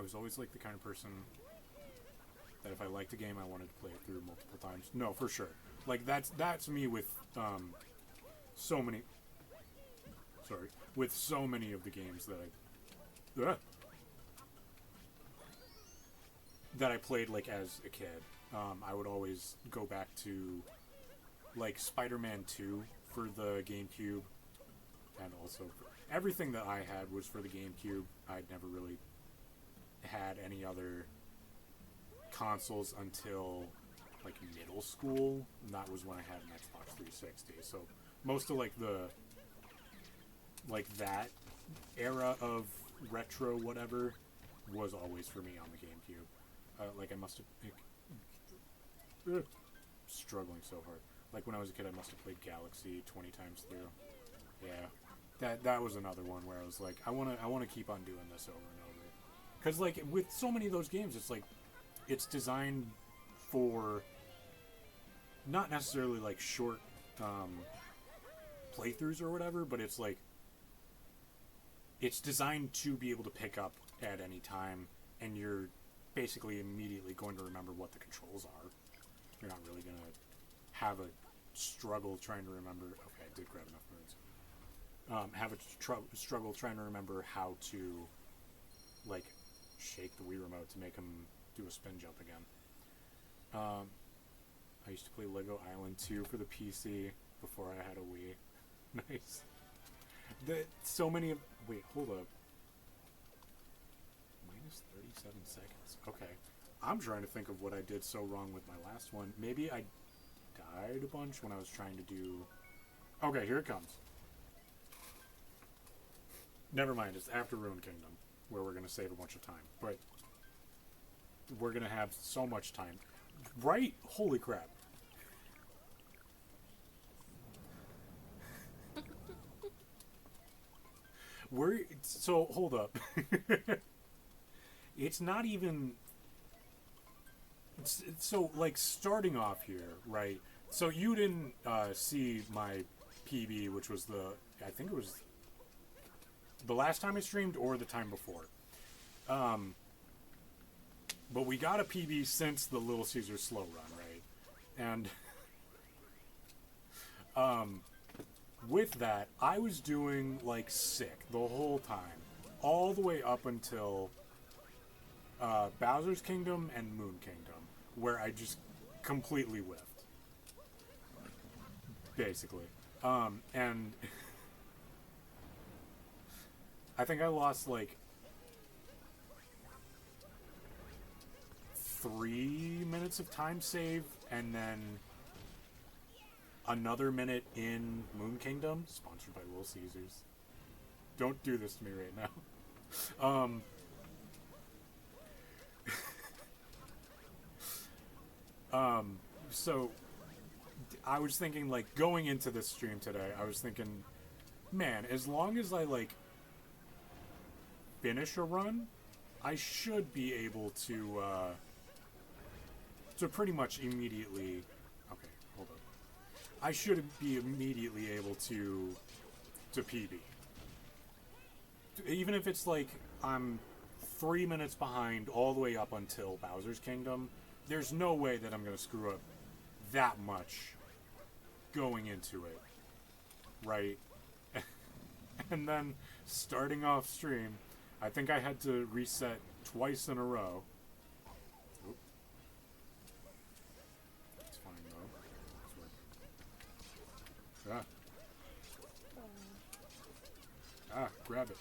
S1: was always like the kind of person that if I liked a game, I wanted to play it through multiple times. No, for sure. Like that's me with so many. Sorry, with so many of the games that I played like as a kid. I would always go back to like Spider-Man 2 for the GameCube, and also everything that I had was for the GameCube. I'd never really had any other consoles until like middle school, and that was when I had an Xbox 360. So most of like that era of retro whatever was always for me on the GameCube. Like I must have struggling so hard. Like when I was a kid, I must have played Galaxy 20 times through. Yeah, that was another one where I was like, I wanna keep on doing this over and over. Because like with so many of those games, it's like it's designed for not necessarily like short playthroughs or whatever, but it's like it's designed to be able to pick up at any time, and you're basically immediately going to remember what the controls are. You're not really gonna have a struggle trying to remember. Okay, I did grab enough moons. Have a struggle trying to remember how to like shake the Wii remote to make him do a spin jump again. I used to play Lego Island 2 for the PC before I had a Wii. Nice. So many of... Wait, hold up. Minus 37 seconds. Okay. I'm trying to think of what I did so wrong with my last one. Maybe I died a bunch when I was trying to do... Okay, here it comes. Never mind, it's after Ruined Kingdom, where we're going to save a bunch of time. But we're going to have so much time. Right? Holy crap. So, hold up. It's not even... So, like, starting off here, right? So, you didn't see my PB, which was I think it was the last time I streamed or the time before. But we got a PB since the Little Caesars slow run, right? And with that, I was doing like sick the whole time, all the way up until Bowser's Kingdom and Moon Kingdom, where I just completely whiffed, basically. And I think I lost like 3 minutes of time save, and then another minute in Moon Kingdom, sponsored by Little Caesars. Don't do this to me right now. So I was thinking, like, going into this stream today, I was thinking, man, as long as I, like, finish a run, I should be able to pretty much immediately... Okay, hold up. I should be immediately able to PB. Even if it's, like, I'm 3 minutes behind all the way up until Bowser's Kingdom, there's no way that I'm going to screw up that much going into it, right? And then starting off stream, I think I had to reset twice in a row. Oop. It's fine though. Grab it.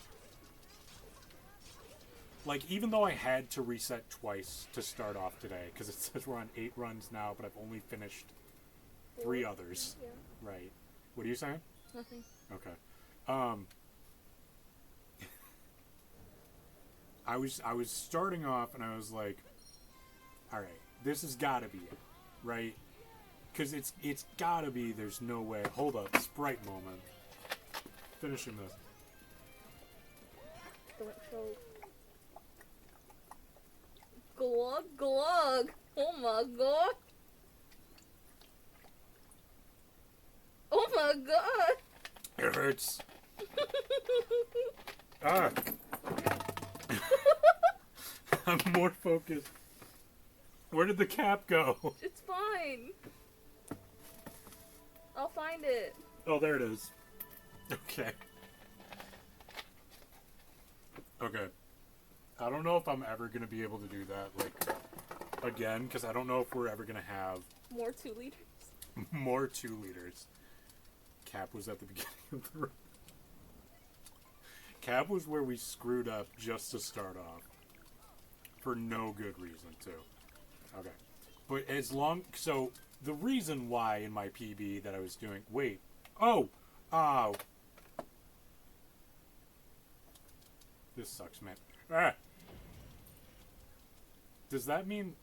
S1: Like, even though I had to reset twice to start off today, because it says we're on 8 runs now, but I've only finished 3 others. Yeah. Right. What are you saying?
S2: Nothing.
S1: Okay. I was starting off, and I was like, all right, this has got to be it, right? Because it's gotta be, there's no way. Hold up, Sprite moment. Finishing this.
S3: Don't choke. Glug glug. Oh my god. Oh my god.
S1: It hurts. Ah. I'm more focused. Where did the cap go?
S3: It's fine. I'll find it.
S1: Oh, there it is. Okay. Okay. I don't know if I'm ever going to be able to do that, like, again, because I don't know if we're ever going to have
S3: More 2 liters.
S1: more 2 liters. Cap was at the beginning of the run. Cap was where we screwed up just to start off. For no good reason, too. Okay. But as long... So, the reason why in my PB that I was doing... Wait. Oh! Oh. This sucks, man. Ah! Does that mean...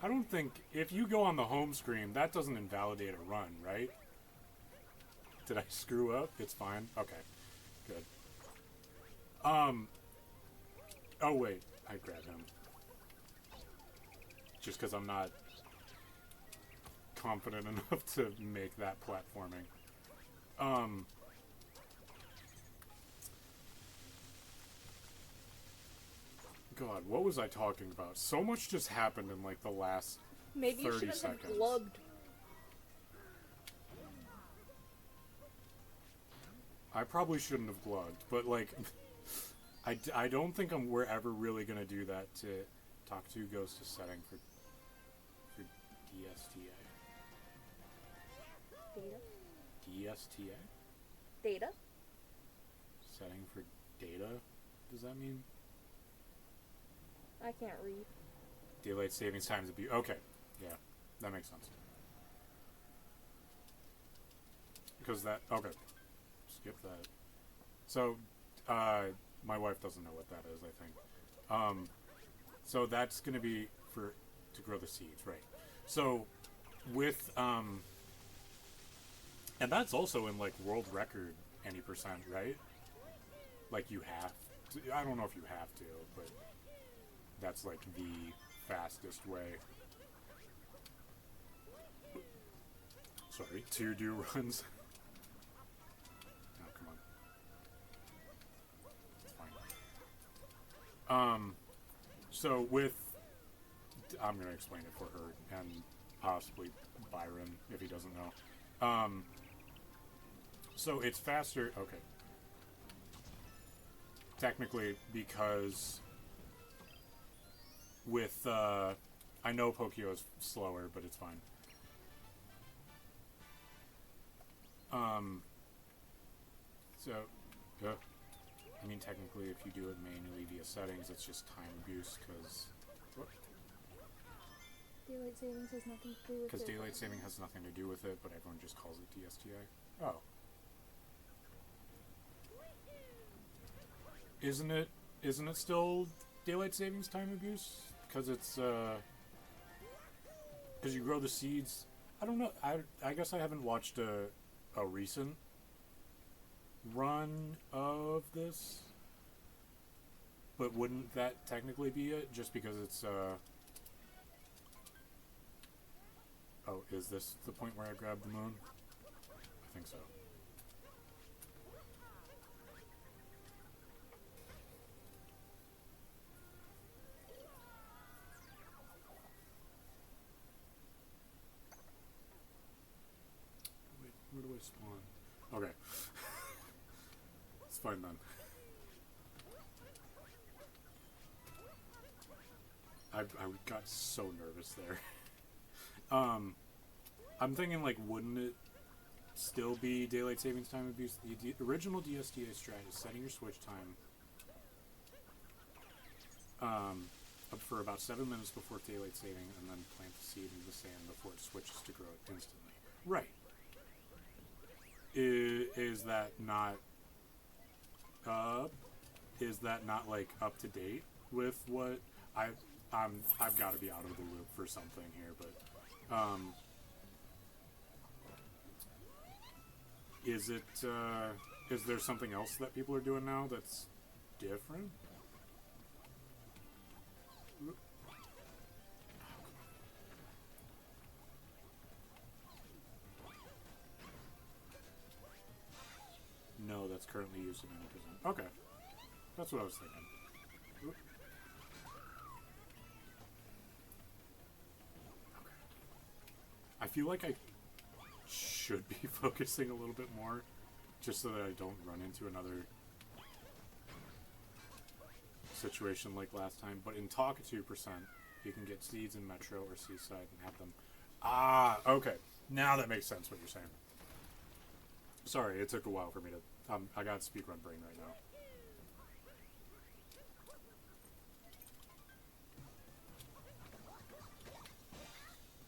S1: I don't think... If you go on the home screen, that doesn't invalidate a run, right? Did I screw up? It's fine. Okay. Good. Oh, wait. I grabbed him. Just because I'm not confident enough to make that platforming. God, what was I talking about? So much just happened in, like, the last
S3: Maybe you
S1: 30
S3: shouldn't have
S1: seconds.
S3: glugged.
S1: I probably shouldn't have glugged, but, like, I don't think we're ever really going to do that to talk to goes to setting for DSTA.
S3: Data.
S1: DSTA?
S3: Data.
S1: Setting for data? Does that mean?
S3: I can't read.
S1: Daylight savings times would be... Okay. Yeah. That makes sense. Because that... Okay. Skip that. So, my wife doesn't know what that is, I think. So that's going to be to grow the seeds, right. So, with... and that's also in, like, world record any percent, right? Like, you have to... I don't know if you have to, but... That's, like, the fastest way. Sorry, to do runs. Oh, come on. It's fine. So with... I'm going to explain it for her, and possibly Byron, if he doesn't know. So it's faster... Okay. Technically, because... With, I know Pokio is slower, but it's fine. So, I mean, technically, if you do it manually via settings, it's just time abuse, because...
S3: Daylight savings has nothing to do with it.
S1: Because daylight saving has nothing to do with it, but everyone just calls it DSTA. Oh. Isn't it still daylight savings time abuse? Because it's, because you grow the seeds. I don't know. I guess I haven't watched a recent run of this. But wouldn't that technically be it? Just because it's, Oh, is this the point where I grab the moon? I think so. Wait, where do I spawn? Okay. It's fine then. I got so nervous there. I'm thinking, like, wouldn't it still be daylight savings time abuse? The original DSTA strat is setting your switch time up for about 7 minutes before daylight saving, and then plant the seed into the sand before it switches to grow it instantly. Right. Is that not like, up to date? with what I've got to be out of the loop for something here, but is there something else that people are doing now that's different? No, that's currently used in 90%. Okay. That's what I was thinking. Oop. Okay. I feel like I should be focusing a little bit more, just so that I don't run into another situation like last time. But in Talkatoo percent, you can get seeds in Metro or Seaside and have them. Ah, okay. Now that makes sense what you're saying. Sorry, it took a while for me to... I got speedrun brain right now.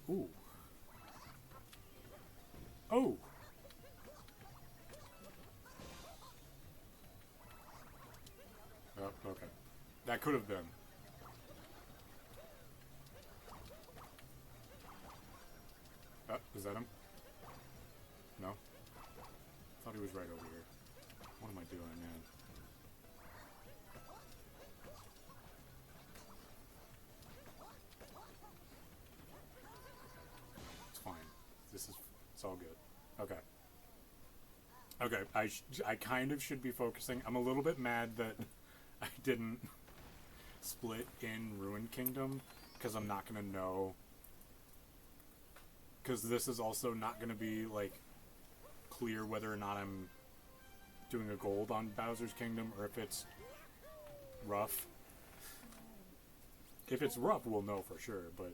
S1: Ooh. Oh! Oh, okay. That could have been. Is that him? No? Thought he was right over here. What am I doing, man? It's fine. It's all good. Okay. Okay, I kind of should be focusing. I'm a little bit mad that I didn't split in Ruined Kingdom, because I'm not going to know. Because this is also not going to be, like, clear whether or not I'm doing a gold on Bowser's Kingdom, or if it's rough. If it's rough, we'll know for sure, but...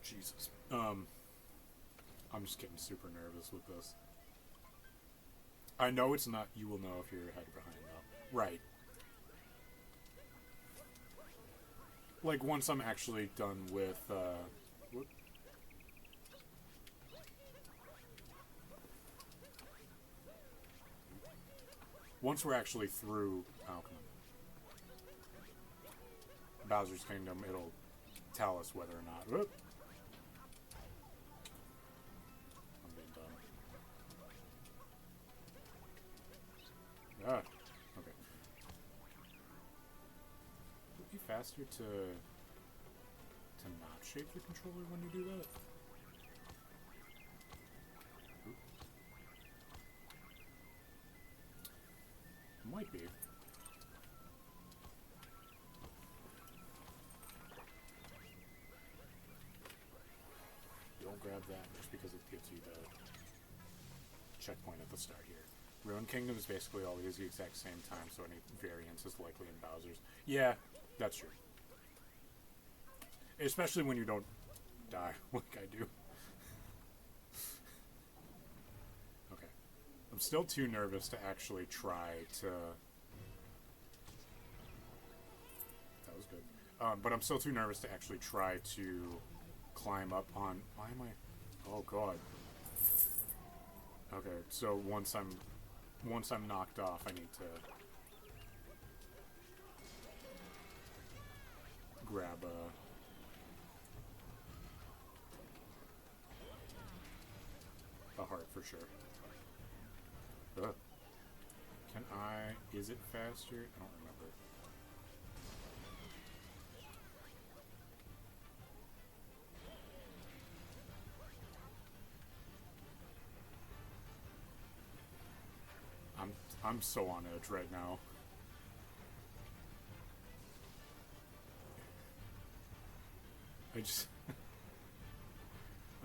S1: Jesus. I'm just getting super nervous with this. I know it's not you will know if you're ahead or behind, though. Right. Like, once I'm actually done with, whoop. Once we're actually through, oh, come on. Bowser's Kingdom, it'll tell us whether or not, whoop. I'm being dumb. Ah, okay. Would it be faster to not shake the controller when you do that? Oop. Might be. Don't grab that just because it gives you the checkpoint at the start here. Ruined Kingdom is basically always the exact same time, so any variance is likely in Bowser's. Yeah, that's true. Especially when you don't die like I do. Okay. I'm still too nervous to actually try to... That was good. But I'm still too nervous to actually try to climb up on... Why am I... Oh, God. Okay, so once I'm knocked off, I need to grab a heart for sure. Ugh. Can I... Is it faster? I don't remember. I'm so on edge right now. I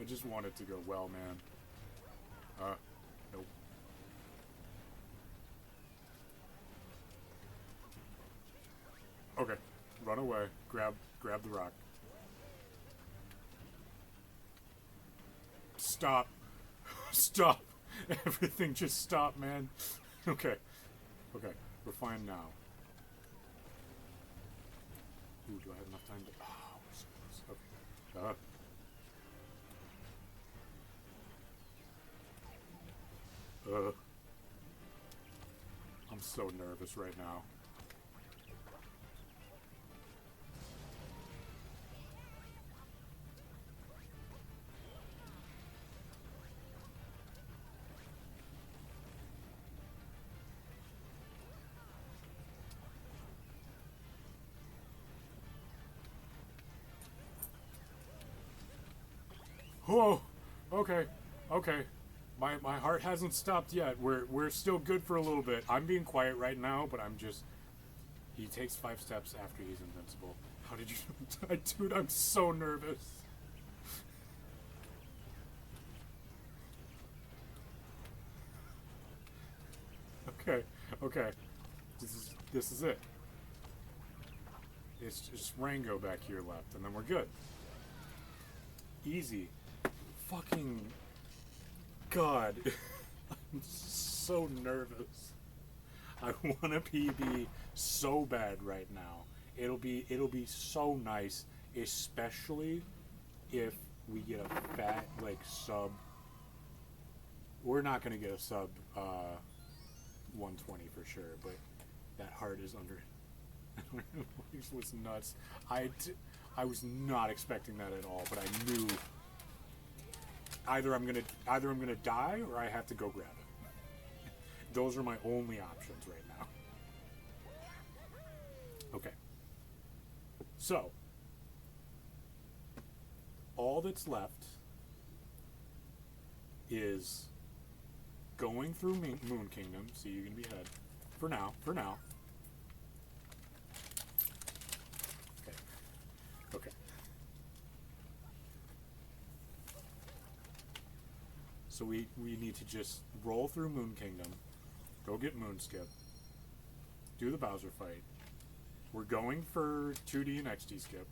S1: just want it to go well, man. Nope. Okay, run away. Grab the rock. Stop. Stop. Everything just stop, man. Okay. Okay, we're fine now. Ooh, do I have enough time to... Oh, we're so close. Okay. so nervous right now. Whoa! Okay, okay. My heart hasn't stopped yet. We're still good for a little bit. I'm being quiet right now, but I'm just... He takes 5 steps after he's invincible. How did you... Dude, I'm so nervous. Okay, okay. This is it. It's just Rango back here left, and then we're good. Easy. Fucking... God. I'm so nervous. I want a PB so bad right now. It'll be so nice, especially if we get a fat, like, sub. We're not gonna get a sub 120 for sure, but that heart is under. It was nuts. I was not expecting that at all, but I knew either I'm gonna die or I have to go grab it. Those are my only options right now. Okay. So, all that's left is going through Moon Kingdom. See, you're gonna be ahead. For now. Okay. So we need to just roll through Moon Kingdom, go get Moonskip, do the Bowser fight. We're going for 2D and XD skip.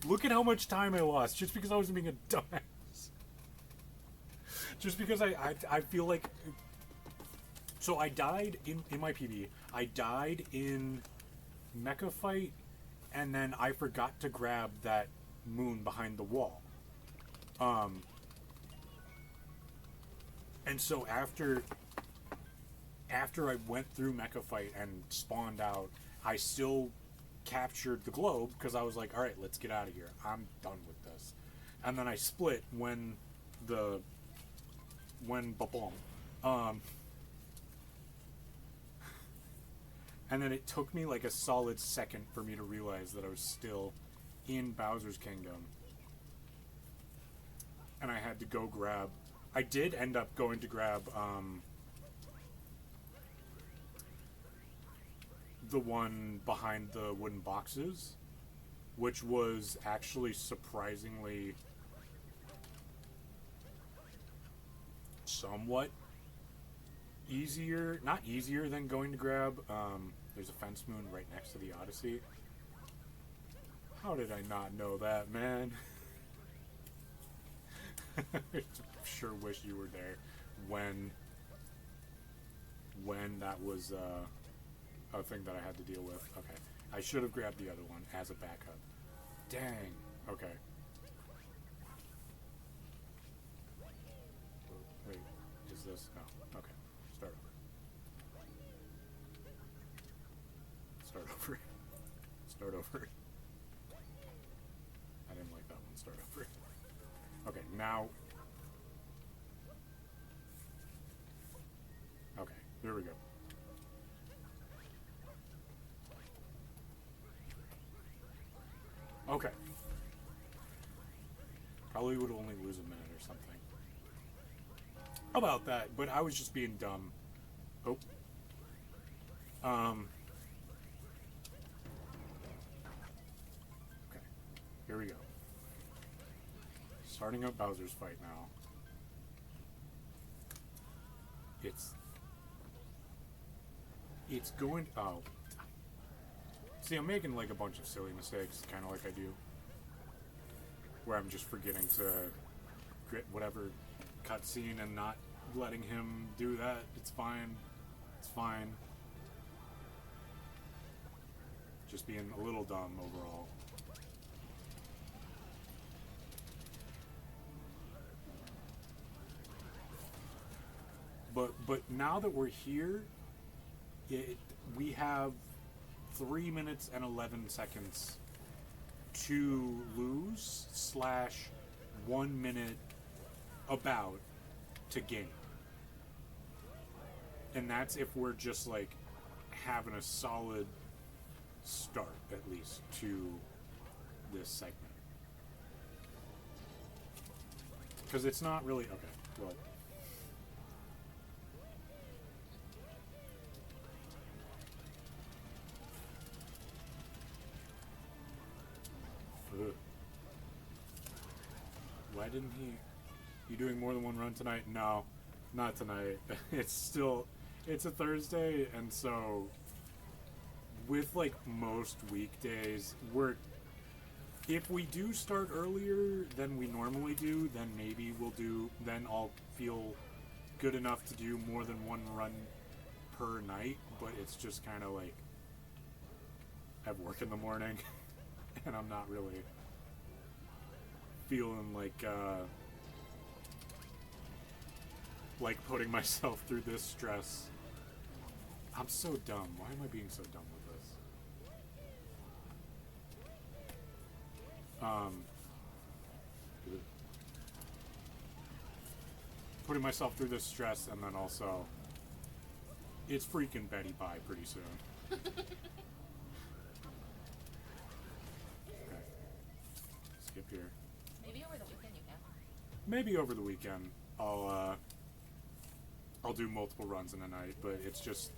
S1: Look at how much time I lost just because I was being a dumbass. Just because I feel like... So I died in my PB. I died in Mecha Fight, and then I forgot to grab that moon behind the wall. And so after I went through Mecha Fight and spawned out, I still captured the globe because I was like, all right, let's get out of here. I'm done with this. And then I split when ba-boom. And then it took me like a solid second for me to realize that I was still in Bowser's Kingdom. And I had to go grab... I did end up going to grab the one behind the wooden boxes, which was actually surprisingly somewhat easier. Not easier than going to grab... there's a fence moon right next to the Odyssey. How did I not know that, man? I sure wish you were there when that was a thing that I had to deal with. Okay. I should have grabbed the other one as a backup. Dang. Okay. Wait, is this... Oh, okay. Start over. I didn't like that one. Start over. Okay, now... Okay, here we go. Okay. Probably would only lose a minute or something. About that, but I was just being dumb. Oh. Okay. Here we go. Starting up Bowser's fight now. It's going... Oh. See, I'm making like a bunch of silly mistakes, kind of like I do. Where I'm just forgetting to grit whatever cutscene and not letting him do that. It's fine. It's fine. Just being a little dumb overall. but now that we're here, we have 3 minutes and 11 seconds to lose / 1 minute about to gain. And that's if we're just like having a solid start, at least, to this segment. Because it's not really... Okay, well... Ugh. Why didn't he... You doing more than one run tonight? No, not tonight. It's a Thursday, and so with like most weekdays, if we do start earlier than we normally do, then maybe then I'll feel good enough to do more than one run per night, but it's just kind of like I have work in the morning and I'm not really feeling like putting myself through this stress. I'm so dumb. Why am I being so dumb with this? Putting myself through this stress, and then also, it's freaking Betty Bye pretty soon. Okay. Skip here.
S2: Maybe over the weekend you can.
S1: Maybe over the weekend I'll do multiple runs in a night, but it's just,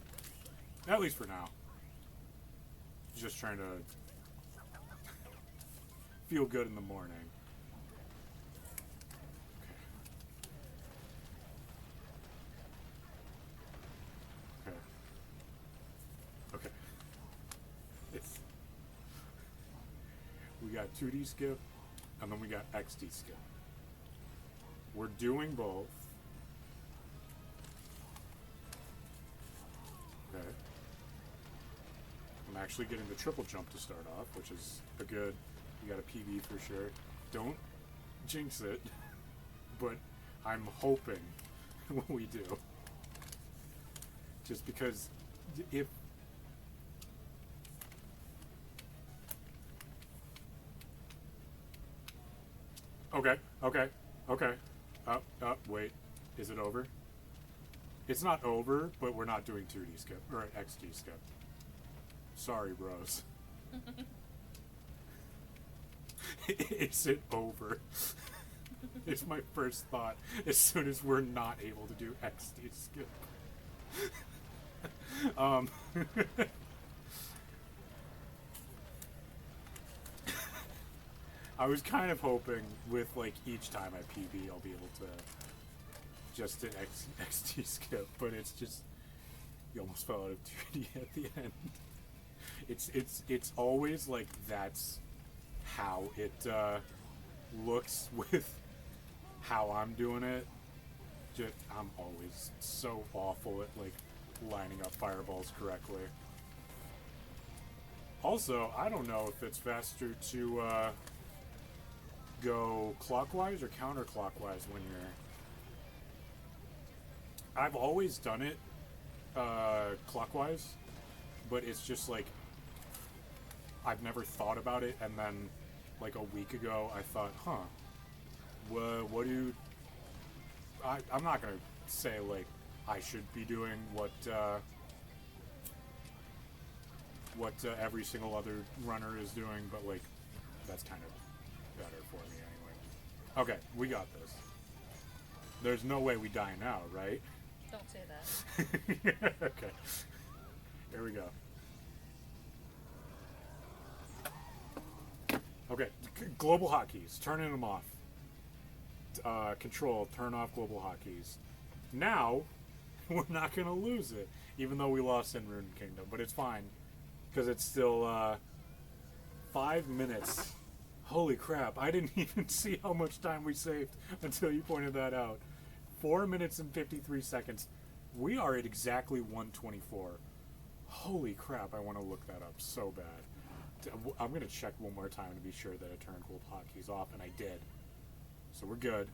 S1: at least for now, just trying to feel good in the morning. Okay. Okay. We got 2D skip, and then we got XD skip. We're doing both. Okay. I'm actually getting the triple jump to start off, which is a good... You got a PB for sure. Don't jinx it, but I'm hoping we do. Just because if... Okay. Wait. Is it over? It's not over, but we're not doing 2D skip, or XD skip. Sorry, bros. Is it over? It's my first thought as soon as we're not able to do XD skip. I was kind of hoping with like each time I PB I'll be able to just hit XD skip, but it's just you almost fell out of 2D at the end. It's always like that's how it looks with how I'm doing it. I'm always so awful at like lining up fireballs correctly. Also, I don't know if it's faster to go clockwise or counterclockwise when you're... I've always done it clockwise, but it's just like I've never thought about it, and then like a week ago I thought, what do you... I'm not gonna say like I should be doing what every single other runner is doing, but like that's kind of better for me anyway. Okay, we got this. There's no way we die now, right?
S2: Don't say that.
S1: Okay. Here we go. Okay, global hotkeys. Turning them off. Control, turn off global hotkeys. Now, we're not going to lose it, even though we lost in Rune Kingdom, but it's fine, because it's still 5 minutes. Holy crap, I didn't even see how much time we saved until you pointed that out. 4 minutes and 53 seconds. We are at exactly 124. Holy crap, I want to look that up so bad. I'm going to check one more time to be sure that I turned global hotkeys off, and I did. So we're good.